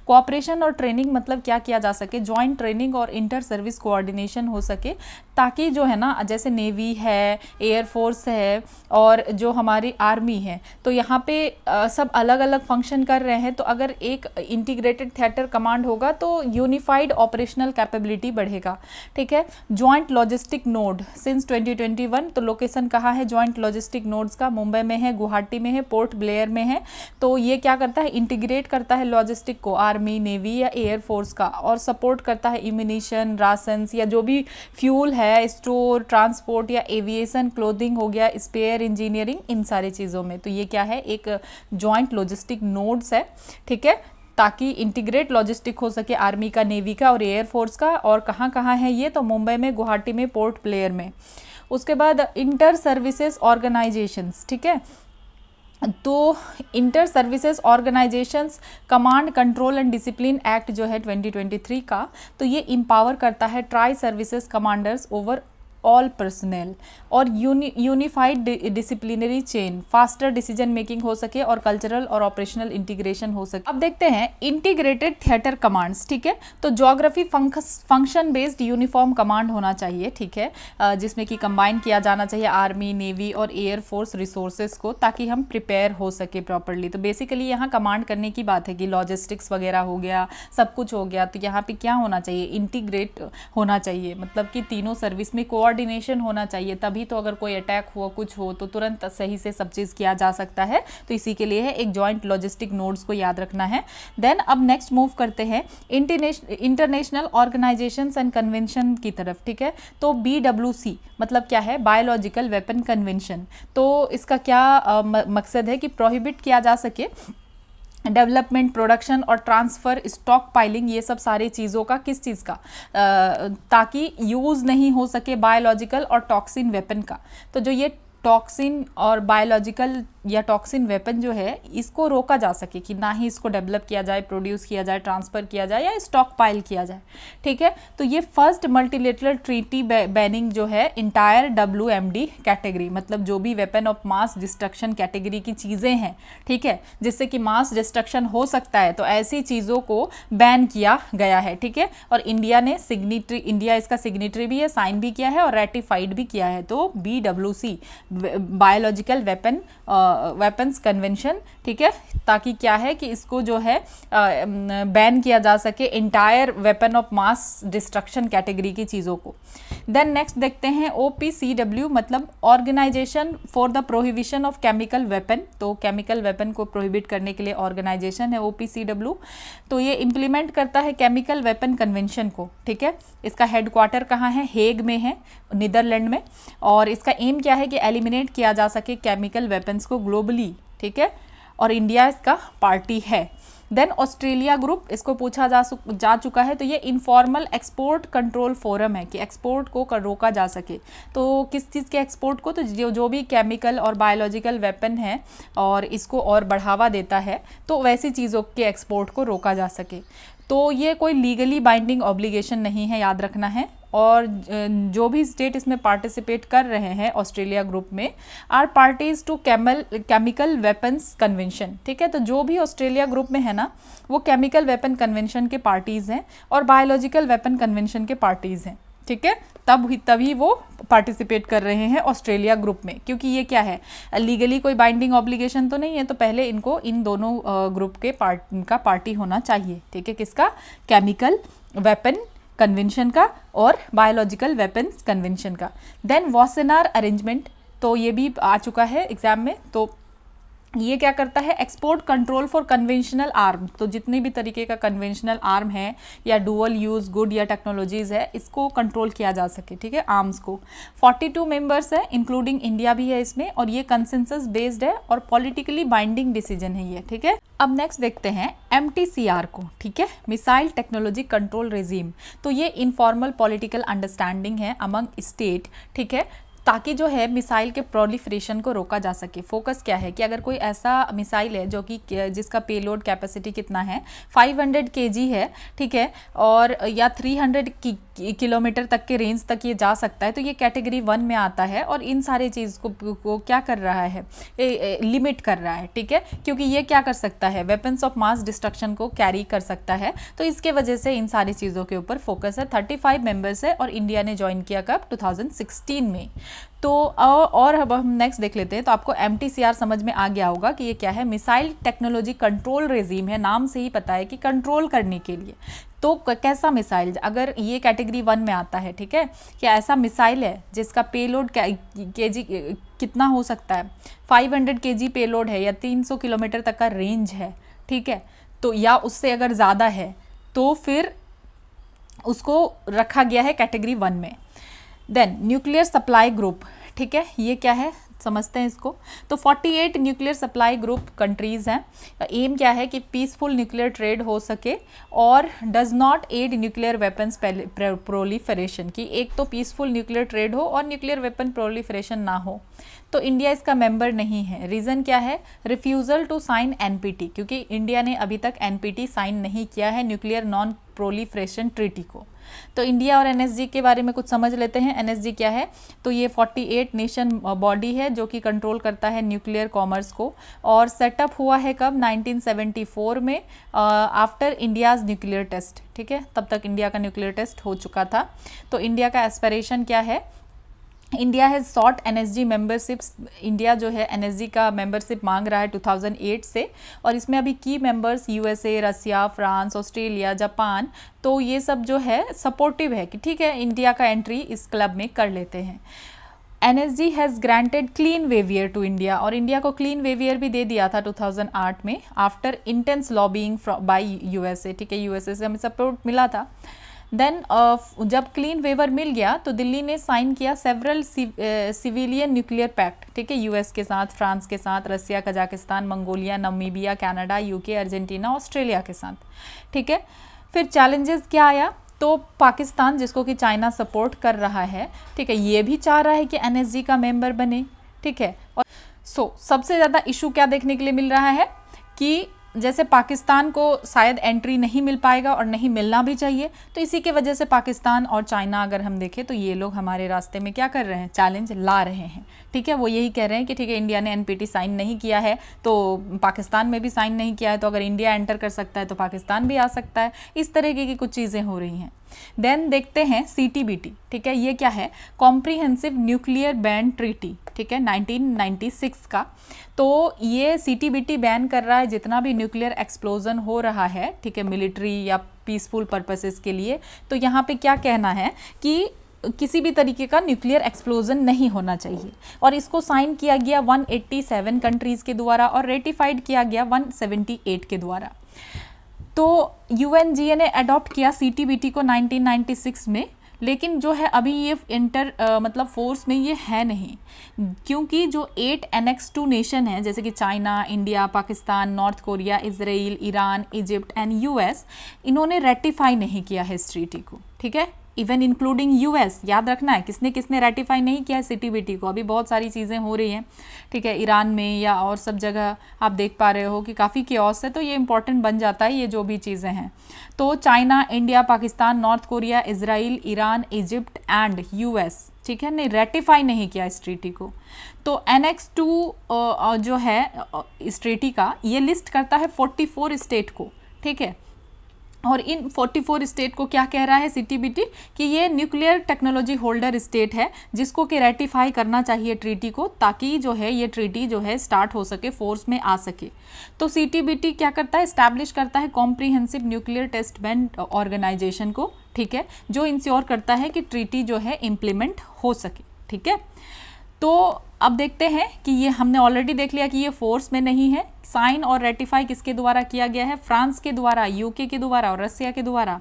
कोऑपरेशन और ट्रेनिंग मतलब क्या किया जा सके, जॉइंट ट्रेनिंग और इंटर सर्विस कोऑर्डिनेशन हो सके ताकि जो है ना जैसे नेवी है, एयरफोर्स है और जो हमारी आर्मी है, तो यहाँ पे सब अलग अलग फंक्शन कर रहे हैं। तो अगर एक इंटीग्रेटेड थिएटर कमांड होगा तो यूनिफाइड ऑपरेशनल कैपेबिलिटी बढ़ेगा, ठीक है। जॉइंट लॉजिस्टिक नोड सिंस 2021, तो लोकेशन कहाँ है जॉइंट लॉजिस्टिक नोड्स का, मुंबई में है, गुवाहाटी में है, पोर्ट ब्लेयर में है। तो ये क्या करता है, इंटीग्रेट करता है लॉजिस्टिक को आर्मी, नेवी या एयरफोर्स का, और सपोर्ट करता है इम्यूनिशन, राशंस या जो भी फ्यूल है, स्टोर, ट्रांसपोर्ट या एविएशन, क्लोथिंग हो गया, स्पेयर, इंजीनियरिंग, इन सारी चीज़ों में। तो ये क्या है, एक जॉइंट लॉजिस्टिक नोड्स है, ठीक है, ताकि इंटीग्रेट लॉजिस्टिक हो सके आर्मी का, नेवी का और एयरफोर्स का। और कहाँ कहाँ है ये, तो मुंबई में, गुवाहाटी में, पोर्ट ब्लेयर में। उसके बाद इंटर सर्विसेज ऑर्गेनाइजेशंस, ठीक है। तो inter services organisations command control and discipline act जो है 2023 का, तो ये इम्पावर करता है tri services commanders over all personnel और unified disciplinary chain, faster decision making हो सके और कल्चरल और ऑपरेशनल इंटीग्रेशन हो सके। अब देखते हैं इंटीग्रेटेड थिएटर कमांड्स, ठीक है। तो geography function based uniform command होना चाहिए, ठीक है, जिसमें कि कंबाइन किया जाना चाहिए आर्मी, नेवी और एयर फोर्स रिसोर्सेज को, ताकि हम प्रिपेयर हो सके प्रॉपरली। तो बेसिकली यहाँ कमांड करने की बात है कि लॉजिस्टिक्स वगैरह हो गया, सब कुछ हो गया, तो यहाँ पे क्या होना चाहिए, इंटीग्रेट होना चाहिए, मतलब कि तीनों सर्विस में कोऑर्डिनेशन होना चाहिए, तभी तो अगर कोई अटैक हुआ, कुछ हो, तो तुरंत सही से सब चीज़ किया जा सकता है। तो इसी के लिए है एक जॉइंट लॉजिस्टिक नोड्स को याद रखना है। देन अब नेक्स्ट मूव करते हैं इंटरनेशनल ऑर्गेनाइजेशंस एंड कन्वेंशन की तरफ, ठीक है। तो BWC मतलब क्या है, बायोलॉजिकल वेपन कन्वेंशन। तो इसका क्या मकसद है कि प्रोहिबिट किया जा सके डेवलपमेंट, प्रोडक्शन और ट्रांसफ़र, स्टॉक पाइलिंग, ये सब सारी चीज़ों का, किस चीज़ का, ताकि यूज़ नहीं हो सके बायोलॉजिकल और टॉक्सिन वेपन का। तो जो ये टॉक्सिन और बायोलॉजिकल या टॉक्सिन वेपन जो है, इसको रोका जा सके कि ना ही इसको डेवलप किया जाए, प्रोड्यूस किया जाए, ट्रांसफ़र किया जाए या स्टॉक पाइल किया जाए, ठीक है। तो ये फर्स्ट मल्टीलेटरल ट्रीटी बैनिंग जो है इंटायर WMD कैटेगरी, मतलब जो भी weapon of mass destruction category की चीज़ें हैं, ठीक है, जिससे कि मास डिस्ट्रक्शन हो सकता है, तो ऐसी चीज़ों को बैन किया गया है, ठीक है। और इंडिया ने इंडिया इसका सिग्नेटरी भी है, साइन भी किया है और रेटिफाइड भी किया है। तो BWC बायोलॉजिकल वेपन्स कन्वेंशन, ठीक है, ताकि क्या है कि इसको जो है बैन किया जा सके entire weapon of mass destruction category की चीज़ों को। देन नेक्स्ट देखते हैं OPCW मतलब organisation for the prohibition of chemical weapon. तो केमिकल वेपन को प्रोहिबिट करने के लिए ऑर्गेनाइजेशन है OPCW। तो ये इम्प्लीमेंट करता है केमिकल वेपन कन्वेंशन को, ठीक है। इसका हेडक्वार्टर कहाँ है, हेग में है, नीदरलैंड में। और इसका एम क्या है कि एलिमिनेट किया जा सके केमिकल वेपन्स को ग्लोबली, ठीक है, और इंडिया इसका पार्टी है। देन ऑस्ट्रेलिया ग्रुप, इसको पूछा जा चुका है। तो ये इनफॉर्मल एक्सपोर्ट कंट्रोल फोरम है कि एक्सपोर्ट को रोका जा सके। तो किस चीज़ के एक्सपोर्ट को, तो जो भी केमिकल और बायोलॉजिकल वेपन है और इसको और बढ़ावा देता है, तो वैसी चीज़ों के एक्सपोर्ट को रोका जा सके। तो ये कोई लीगली बाइंडिंग ऑब्लिगेशन नहीं है, याद रखना है। और जो भी स्टेट इसमें पार्टिसिपेट कर रहे हैं ऑस्ट्रेलिया ग्रुप में are parties to chemical weapons convention. ठीक है, तो जो भी ऑस्ट्रेलिया ग्रुप में है ना वो केमिकल वेपन कन्वेंशन के पार्टीज हैं और बायोलॉजिकल वेपन कन्वेंशन के पार्टीज हैं। ठीक है, तभी वो पार्टिसिपेट कर रहे हैं ऑस्ट्रेलिया ग्रुप में, क्योंकि ये क्या है, लीगली कोई बाइंडिंग ऑब्लिगेशन तो नहीं है, तो पहले इनको इन दोनों ग्रुप के पार्टी होना चाहिए। ठीक है, किसका, केमिकल वेपन कन्वेंशन का और बायोलॉजिकल वेपन्स कन्वेंशन का। देन वॉसेनार अरेंजमेंट, तो ये भी आ चुका है एग्जाम में। तो ये क्या करता है, export control for conventional arm, तो जितनी भी तरीके का कन्वेंशनल आर्म है या डुअल यूज गुड या टेक्नोलॉजीज है, इसको कंट्रोल किया जा सके। ठीक है, आर्म्स को 42 मेंबर्स है इंक्लूडिंग इंडिया भी है इसमें, और ये कंसेंसस बेस्ड है और पॉलिटिकली बाइंडिंग डिसीजन है ये। ठीक है, अब नेक्स्ट देखते हैं MTCR को। ठीक है, मिसाइल टेक्नोलॉजी कंट्रोल रेजिम, तो ये इनफॉर्मल पॉलिटिकल अंडरस्टैंडिंग है अमंग स्टेट। ठीक है, ताकि जो है मिसाइल के प्रोलिफरेशन को रोका जा सके। फोकस क्या है कि अगर कोई ऐसा मिसाइल है जो कि जिसका पेलोड कैपेसिटी कितना है 500 kg है, ठीक है, और या 300 किलोमीटर तक के रेंज तक ये जा सकता है, तो ये कैटेगरी 1 में आता है और इन सारे चीज़ को क्या कर रहा है, लिमिट कर रहा है। ठीक है, क्योंकि ये क्या कर सकता है, वेपन्स ऑफ मास डिस्ट्रक्शन को कैरी कर सकता है, तो इसके वजह से इन सारी चीज़ों के ऊपर फोकस है। 35 मेंबर्स है और इंडिया ने ज्वाइन किया कब, 2016 में। तो और अब हम नेक्स्ट देख लेते हैं। तो आपको MTCR समझ में आ गया होगा कि ये क्या है, मिसाइल टेक्नोलॉजी कंट्रोल रेजिम है, नाम से ही पता है कि कंट्रोल करने के लिए। तो कैसा मिसाइल, अगर ये कैटेगरी 1 में आता है, ठीक है, क्या ऐसा मिसाइल है जिसका पेलोड केजी कितना हो सकता है, 500 kg पेलोड है या 300 किलोमीटर तक का रेंज है, ठीक है, तो या उससे अगर ज़्यादा है तो फिर उसको रखा गया है कैटेगरी 1 में। देन न्यूक्लियर सप्लाई ग्रुप, ठीक है, ये क्या है समझते हैं इसको। तो 48 न्यूक्लियर सप्लाई ग्रुप कंट्रीज़ हैं। एम क्या है कि पीसफुल न्यूक्लियर ट्रेड हो सके और does not aid nuclear weapons proliferation, की एक तो पीसफुल न्यूक्लियर ट्रेड हो और न्यूक्लियर वेपन प्रोलिफरेशन ना हो। तो इंडिया इसका मेंबर नहीं है। रीज़न क्या है, रिफ्यूज़ल टू साइन NPT, क्योंकि इंडिया ने अभी तक NPT साइन नहीं किया है, न्यूक्लियर नॉन प्रोलिफरेशन ट्रीटी को। तो इंडिया और NSG के बारे में कुछ समझ लेते हैं। NSG क्या है, तो ये 48 नेशन बॉडी है जो कि कंट्रोल करता है न्यूक्लियर कॉमर्स को, और सेटअप हुआ है कब, 1974 में, आफ्टर इंडियाज़ न्यूक्लियर टेस्ट। ठीक है, तब तक इंडिया का न्यूक्लियर टेस्ट हो चुका था। तो इंडिया का एस्पिरेशन क्या है, India has sought NSG memberships, India जो है NSG का मेंबरशिप मांग रहा है 2008 से, और इसमें अभी की मेंबर्स USA, रसिया, फ्रांस, ऑस्ट्रेलिया, जापान, तो ये सब जो है सपोर्टिव है कि ठीक है इंडिया का एंट्री इस क्लब में कर लेते हैं। NSG has granted clean waiver to India, और इंडिया को क्लीन वेवियर भी दे दिया था 2008 में, after intense lobbying by USA। ठीक है, USA से हमें सपोर्ट मिला था। देन जब क्लीन वेवर मिल गया तो दिल्ली ने साइन किया सेवरल सिविलियन न्यूक्लियर पैक्ट, ठीक है, US के साथ, फ्रांस के साथ, Russia, Kazakhstan, Mongolia, Namibia, Canada, UK, Argentina, Australia के साथ। ठीक है, फिर चैलेंजेस क्या आया, तो पाकिस्तान जिसको कि चाइना सपोर्ट कर रहा है, ठीक है, ये भी चाह रहा है कि NSG का मेंबर बने। ठीक है, और सबसे ज़्यादा इशू क्या देखने के लिए मिल रहा है कि जैसे पाकिस्तान को शायद एंट्री नहीं मिल पाएगा और नहीं मिलना भी चाहिए, तो इसी के वजह से पाकिस्तान और चाइना अगर हम देखें तो ये लोग हमारे रास्ते में क्या कर रहे हैं, चैलेंज ला रहे हैं। ठीक है, वो यही कह रहे हैं कि ठीक है इंडिया ने NPT साइन नहीं किया है तो पाकिस्तान में भी साइन नहीं किया है, तो अगर इंडिया एंटर कर सकता है तो पाकिस्तान भी आ सकता है। इस तरीके की कुछ चीज़ें हो रही हैं। देन देखते हैं CTBT। ठीक है, ये क्या है, कॉम्प्रिहेंसिव न्यूक्लियर बैन ट्रीटी, ठीक है, 1996 का। तो ये CTBT बैन कर रहा है जितना भी न्यूक्लियर एक्सप्लोजन हो रहा है, ठीक है, मिलिट्री या पीसफुल पर्पसेस के लिए। तो यहाँ पे क्या कहना है कि किसी भी तरीके का न्यूक्लियर एक्सप्लोजन नहीं होना चाहिए, और इसको साइन किया गया 187 कंट्रीज़ के द्वारा और रेटिफाइड किया गया 178 के द्वारा। तो UNGA ने अडॉप्ट किया CTBT को 1996 में, लेकिन जो है अभी ये मतलब फोर्स में ये है नहीं, क्योंकि जो 8 Annex II नेशन है जैसे कि China, India, Pakistan, north Korea, Israel, Iran, Egypt and US, इन्होंने रेटिफाई नहीं किया है इस ट्रीटी को। ठीक है, इवन इंक्लूडिंग यूएस। याद रखना है किसने किसने रेटिफाई नहीं किया है सीटीबीटी को। अभी बहुत सारी चीज़ें हो रही हैं, ठीक है, ईरान में या और सब जगह आप देख पा रहे हो कि काफ़ी केओस है, तो ये इंपॉर्टेंट बन जाता है ये जो भी चीज़ें हैं। तो China, India, Pakistan, north Korea, Israel, Iran, Egypt and US, ठीक है, ने रेटिफाई नहीं किया इस ट्रीटी को। तो एनेक्स 2 जो है इस ट्रीटी का, ये लिस्ट करता है 44 स्टेट को, ठीक है, और इन 44 स्टेट को क्या कह रहा है सीटीबीटी कि ये न्यूक्लियर टेक्नोलॉजी होल्डर स्टेट है जिसको कि रेटिफाई करना चाहिए ट्रीटी को, ताकि जो है ये ट्रीटी जो है स्टार्ट हो सके, फोर्स में आ सके। तो सीटीबीटी क्या करता है, एस्टैब्लिश करता है comprehensive nuclear test ban organisation को, ठीक है, जो इंश्योर करता है कि ट्रीटी जो है इम्प्लीमेंट हो सके, ठीक है। तो अब देखते हैं कि ये हमने ऑलरेडी देख लिया कि ये फोर्स में नहीं है। साइन और रेटिफाई किसके द्वारा किया गया है, फ्रांस के द्वारा, यूके के द्वारा और रसिया के द्वारा।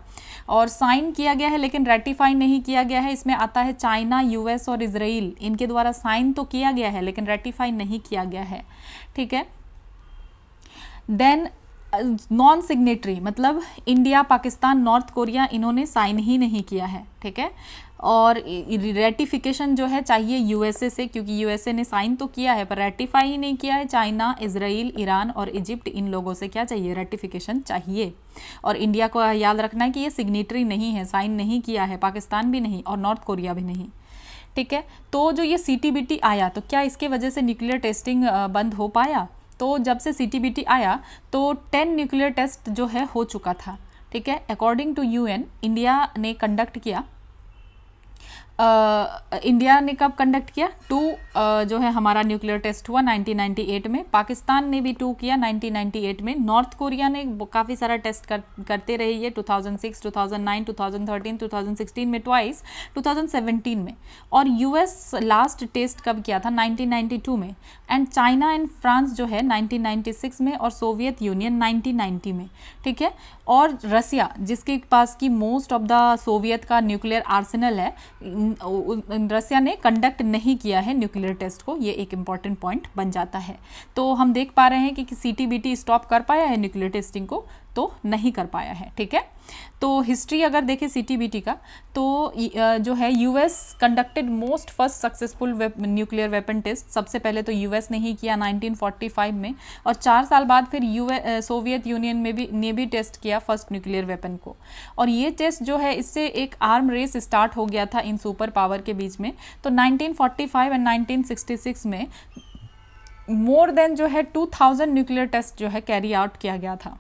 और साइन किया गया है लेकिन रेटिफाई नहीं किया गया है, इसमें आता है चाइना, यूएस और इजराइल, इनके द्वारा साइन तो किया गया है लेकिन रेटिफाई नहीं किया गया है, ठीक है। देन नॉन सिग्नेटरी मतलब इंडिया, पाकिस्तान, नॉर्थ कोरिया, इन्होंने साइन ही नहीं किया है, ठीक है। और रेटिफिकेशन जो है चाहिए यूएसए से, क्योंकि यूएसए ने साइन तो किया है पर रेटिफाई ही नहीं किया है। चाइना, इजराइल, ईरान और इजिप्ट, इन लोगों से क्या चाहिए, रेटिफिकेशन चाहिए। और इंडिया को याद रखना है कि ये सिग्नेटरी नहीं है, साइन नहीं किया है, पाकिस्तान भी नहीं और नॉर्थ कोरिया भी नहीं, ठीक है। तो जो ये सीटीबीटी आया तो क्या इसके वजह से न्यूक्लियर टेस्टिंग बंद हो पाया? तो जब से सीटीबीटी आया तो 10 न्यूक्लियर टेस्ट जो है हो चुका था, ठीक है। अकॉर्डिंग टू यूएन इंडिया ने कंडक्ट किया, इंडिया ने कब कंडक्ट किया, 2 जो है हमारा न्यूक्लियर टेस्ट हुआ 1998 में, पाकिस्तान ने भी 2 किया 1998 में, नॉर्थ कोरिया ने काफ़ी सारा टेस्ट करते रहे ये 2006, 2009, 2013, 2016 में ट्वाइस, 2017 में, और यूएस लास्ट टेस्ट कब किया था 1992 में, एंड चाइना एंड फ्रांस जो है 1996 में, और सोवियत यूनियन 1990 में, ठीक है। और रसिया जिसके पास की मोस्ट ऑफ द सोवियत का न्यूक्लियर आर्सेनल है, रसिया ने कंडक्ट नहीं किया है न्यूक्लियर टेस्ट को, ये एक इम्पॉर्टेंट पॉइंट बन जाता है। तो हम देख पा रहे हैं कि सीटीबीटी स्टॉप कर पाया है न्यूक्लियर टेस्टिंग को, तो नहीं कर पाया है, ठीक है। तो हिस्ट्री अगर देखें सीटीबीटी का तो जो है US conducted most first successful nuclear weapon test, सबसे पहले तो यूएस ने ही किया 1945 में, और 4 साल बाद फिर सोवियत यूनियन ने भी टेस्ट किया फर्स्ट न्यूक्लियर वेपन को। और ये टेस्ट जो है इससे एक आर्म रेस स्टार्ट हो गया था इन सुपर पावर के बीच में। तो 1945 एंड 1966 में मोर देन जो है 2000 न्यूक्लियर टेस्ट जो है कैरी आउट किया गया था।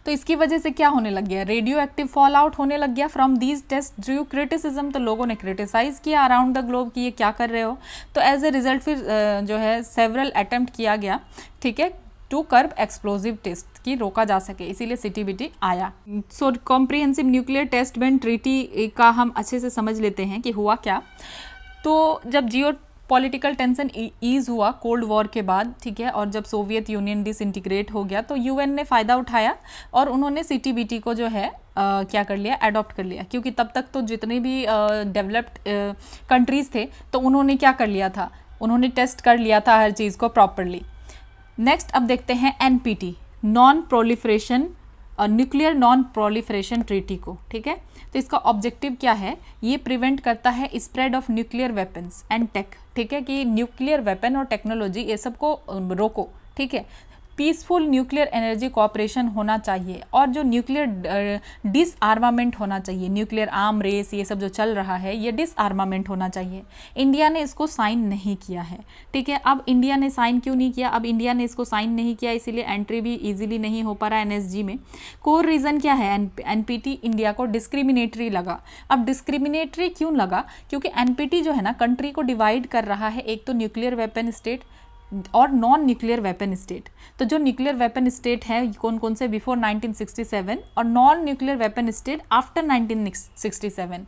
तो इसकी वजह से क्या होने लग गया, रेडियो एक्टिव फॉल आउट होने लग गया from these test drew criticism. तो लोगों ने क्रिटिसाइज किया अराउंड द ग्लोब कि ये क्या कर रहे हो। तो एज ए रिजल्ट फिर जो है सेवरल अटेम्प्ट किया गया, ठीक है, टू कर्ब एक्सप्लोजिव टेस्ट की रोका जा सके, इसीलिए सीटीबीटी आया। So comprehensive nuclear test ban treaty का हम अच्छे से समझ लेते हैं कि हुआ क्या। तो जब जियो पॉलिटिकल टेंशन ईज हुआ कोल्ड वॉर के बाद, ठीक है, और जब सोवियत यूनियन डिसइंटीग्रेट हो गया तो यूएन ने फ़ायदा उठाया और उन्होंने सीटीबीटी को जो है क्या कर लिया, अडॉप्ट कर लिया। क्योंकि तब तक तो जितने भी डेवलप्ड कंट्रीज़ थे तो उन्होंने क्या कर लिया था, उन्होंने टेस्ट कर लिया था हर चीज़ को प्रॉपरली। नेक्स्ट अब देखते हैं NPT, non proliferation nuclear non proliferation treaty को, ठीक है। तो इसका ऑब्जेक्टिव क्या है, ये प्रिवेंट करता है spread of nuclear weapons and tech, ठीक है, कि न्यूक्लियर वेपन और टेक्नोलॉजी ये सब को रोको, ठीक है। पीसफुल न्यूक्लियर एनर्जी कोऑपरेशन होना चाहिए और जो न्यूक्लियर डिसआर्मामेंट होना चाहिए, न्यूक्लियर आर्म रेस ये सब जो चल रहा है ये डिसआर्मामेंट होना चाहिए। इंडिया ने इसको साइन नहीं किया है, ठीक है। अब इंडिया ने साइन क्यों नहीं किया, अब इंडिया ने इसको साइन नहीं किया इसीलिए एंट्री भी इजीली नहीं हो पा रहा है एनएसजी में। कोर रीज़न क्या है, एनपीटी इंडिया को डिस्क्रिमिनेटरी लगा। अब डिस्क्रिमिनेटरी क्यों लगा, क्योंकि एनपीटी जो है ना कंट्री को डिवाइड कर रहा है, एक तो न्यूक्लियर वेपन स्टेट और नॉन न्यूक्लियर वेपन स्टेट। तो जो न्यूक्लियर वेपन स्टेट है कौन कौन से, बिफोर 1967, और non nuclear weapon state after 1967।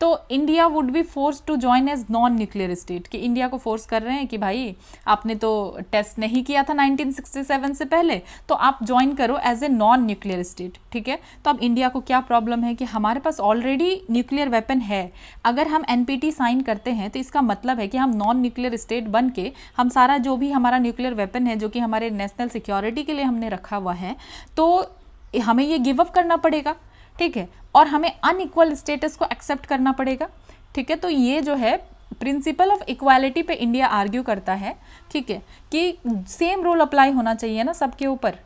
तो India would be force to join as non nuclear state, कि इंडिया को फोर्स कर रहे हैं कि भाई आपने तो टेस्ट नहीं किया था 1967 से पहले, तो आप ज्वाइन करो as a non nuclear state, ठीक है। तो अब इंडिया को क्या प्रॉब्लम है कि हमारे पास ऑलरेडी न्यूक्लियर वेपन है। अगर हम एनपीटी साइन करते हैं तो इसका मतलब है कि हम नॉन न्यूक्लियर स्टेट बन के हम सारा जो भी हमारा न्यूक्लियर वेपन है जो कि हमारे नेशनल सिक्योरिटी के लिए हमने रखा हुआ है, तो हमें ये गिव अप करना पड़ेगा, ठीक है, और हमें अनइक्वल स्टेटस को एक्सेप्ट करना पड़ेगा, ठीक है। तो ये जो है प्रिंसिपल ऑफ इक्वालिटी पे इंडिया आर्ग्यू करता है, ठीक है, कि सेम रूल अप्लाई होना चाहिए ना सबके ऊपर।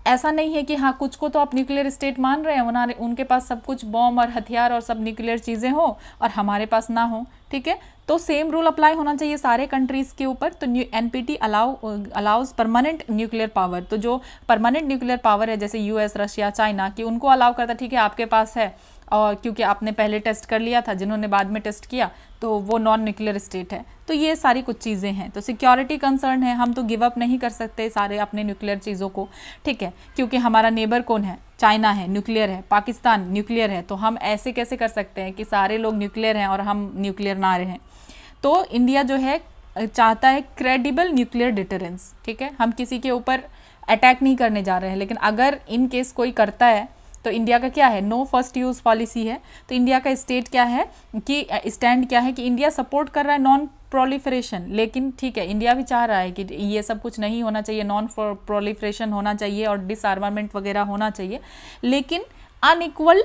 ऐसा नहीं है कि हाँ कुछ को तो आप न्यूक्लियर स्टेट मान रहे हैं, उनके पास सब कुछ बॉम्ब और हथियार और सब न्यूक्लियर चीज़ें हो और हमारे पास ना हो, ठीक है। तो सेम रूल अप्लाई होना चाहिए सारे कंट्रीज़ के ऊपर। तो NPT allows permanent nuclear power, तो जो परमानेंट न्यूक्लियर पावर है जैसे यूएस, रशिया, चाइना की, उनको अलाउ करता, ठीक है आपके पास है, और क्योंकि आपने पहले टेस्ट कर लिया था, जिन्होंने बाद में टेस्ट किया तो वो नॉन न्यूक्लियर स्टेट है। तो ये सारी कुछ चीज़ें हैं। तो सिक्योरिटी कंसर्न है, हम तो गिव अप नहीं कर सकते सारे अपने न्यूक्लियर चीज़ों को, ठीक है, क्योंकि हमारा नेबर कौन है, चाइना है, न्यूक्लियर है, पाकिस्तान न्यूक्लियर है। तो हम ऐसे कैसे कर सकते हैं कि सारे लोग न्यूक्लियर हैं और हम न्यूक्लियर ना रहें। तो इंडिया जो है चाहता है क्रेडिबल न्यूक्लियर डिटरेंस, ठीक है। हम किसी के ऊपर अटैक नहीं करने जा रहे हैं, लेकिन अगर इन केस कोई करता है तो इंडिया का क्या है, नो फर्स्ट यूज़ पॉलिसी है। तो इंडिया का स्टेट क्या है कि स्टैंड क्या है कि इंडिया सपोर्ट कर रहा है नॉन प्रोलिफरेशन, लेकिन ठीक है इंडिया भी चाह रहा है कि ये सब कुछ नहीं होना चाहिए, नॉन प्रोलिफरेशन होना चाहिए और डिसआर्मामेंट वगैरह होना चाहिए, लेकिन अनइक्वल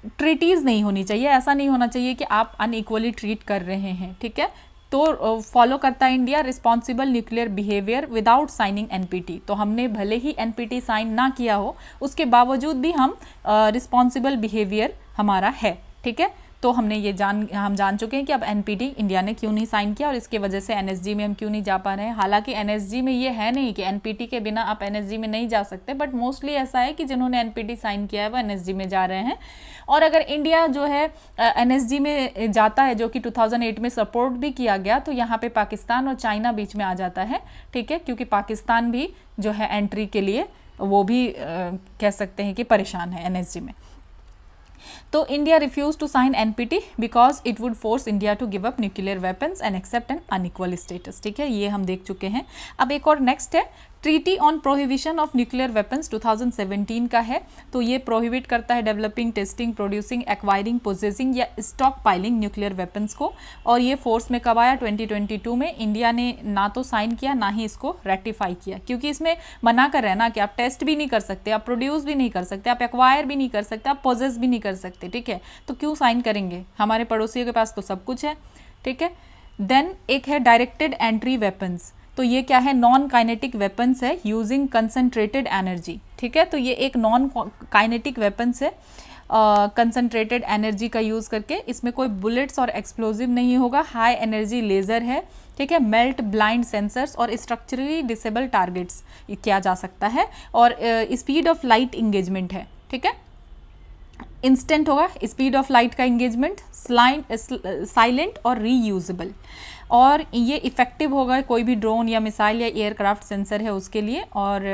ट्रीटीज़ नहीं होनी चाहिए। ऐसा नहीं होना चाहिए कि आप अनइक्वली ट्रीट कर रहे हैं, ठीक है। तो फॉलो करता है India responsible nuclear behaviour without signing NPT. तो हमने भले ही एनपीटी साइन ना किया हो, उसके बावजूद भी हम रिस्पॉन्सिबल बिहेवियर हमारा है, ठीक है। तो हमने ये हम जान चुके हैं कि अब एनपीटी इंडिया ने क्यों नहीं साइन किया और इसके वजह से एनएसजी में हम क्यों नहीं जा पा रहे हैं। हालांकि एनएसजी में ये है नहीं कि एनपीटी के बिना आप एनएसजी में नहीं जा सकते, बट मोस्टली ऐसा है कि जिन्होंने एनपीटी साइन किया है वो एनएसजी में जा रहे हैं। और अगर इंडिया जो है एनएसजी में जाता है, जो कि 2008 में सपोर्ट भी किया गया, तो यहाँ पे पाकिस्तान और चाइना बीच में आ जाता है, ठीक है, क्योंकि पाकिस्तान भी जो है एंट्री के लिए वो भी कह सकते हैं कि परेशान है एनएसजी में। तो India refuse to sign NPT because it would force India to give up nuclear weapons and accept an unequal status, ठीक है, ये हम देख चुके हैं। अब एक और नेक्स्ट है treaty on prohibition of nuclear weapons 2017 का है। तो ये प्रोहिबिट करता है developing, testing, producing, acquiring, possessing या स्टॉक पाइलिंग न्यूक्लियर वेपन्स को। और ये फोर्स में कब आया, 2022 में। इंडिया ने ना तो साइन किया ना ही इसको रेटिफाई किया, क्योंकि इसमें मना कर रहे हैं ना कि आप टेस्ट भी नहीं कर सकते, आप प्रोड्यूस भी नहीं कर सकते, आप एक्वायर भी नहीं कर सकते, आप पोजेस भी नहीं कर सकते, ठीक है। तो क्यों साइन करेंगे, हमारे पड़ोसियों के पास तो सब कुछ है, ठीक है। देन एक है डायरेक्टेड एंट्री वेपन्स। तो ये क्या है, नॉन काइनेटिक वेपन्स है यूजिंग कंसंट्रेटेड एनर्जी, ठीक है। तो ये एक नॉन काइनेटिक वेपन्स है कंसंट्रेटेड एनर्जी का यूज़ करके। इसमें कोई बुलेट्स और एक्सप्लोजिव नहीं होगा, हाई एनर्जी लेज़र है, ठीक है, मेल्ट ब्लाइंड सेंसर्स और स्ट्रक्चरली डिसेबल टारगेट्स किया जा सकता है। और स्पीड ऑफ लाइट इंगेजमेंट है, ठीक है, इंस्टेंट होगा स्पीड ऑफ लाइट का इंगेजमेंट, साइलेंट और रीयूजेबल। और ये इफ़ेक्टिव होगा कोई भी ड्रोन या मिसाइल या एयरक्राफ्ट सेंसर है उसके लिए। और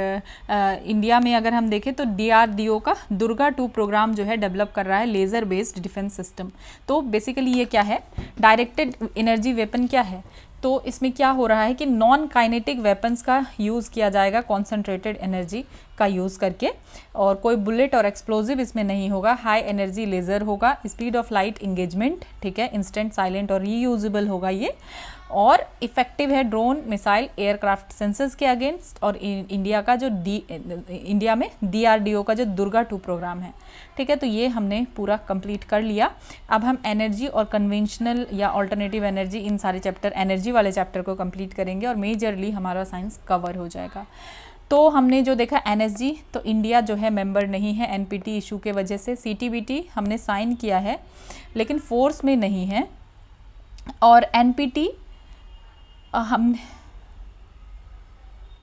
इंडिया में अगर हम देखें तो DRDO का दुर्गा 2 प्रोग्राम जो है डेवलप कर रहा है लेज़र बेस्ड डिफेंस सिस्टम। तो बेसिकली ये क्या है, डायरेक्टेड एनर्जी वेपन क्या है, तो इसमें क्या हो रहा है कि नॉन काइनेटिक वेपन्स का यूज़ किया जाएगा कॉन्सेंट्रेटेड एनर्जी का यूज़ करके, और कोई बुलेट और एक्सप्लोजिव इसमें नहीं होगा, हाई एनर्जी लेज़र होगा, स्पीड ऑफ लाइट इंगेजमेंट, ठीक है, इंस्टेंट, साइलेंट और रीयूजेबल होगा ये, और इफ़ेक्टिव है ड्रोन, मिसाइल, एयरक्राफ्ट सेंसर्स के अगेंस्ट। और इंडिया का जो इंडिया में DRDO का जो दुर्गा 2 प्रोग्राम है, ठीक है। तो ये हमने पूरा कंप्लीट कर लिया। अब हम एनर्जी और कन्वेंशनल या ऑल्टरनेटिव एनर्जी, इन सारे चैप्टर, एनर्जी वाले चैप्टर को कंप्लीट करेंगे और मेजरली हमारा साइंस कवर हो जाएगा। तो हमने जो देखा NSG, तो इंडिया जो है मेंबर नहीं है NPT इशू के वजह से। CTBT हमने साइन किया है लेकिन फोर्स में नहीं है। और NPT हम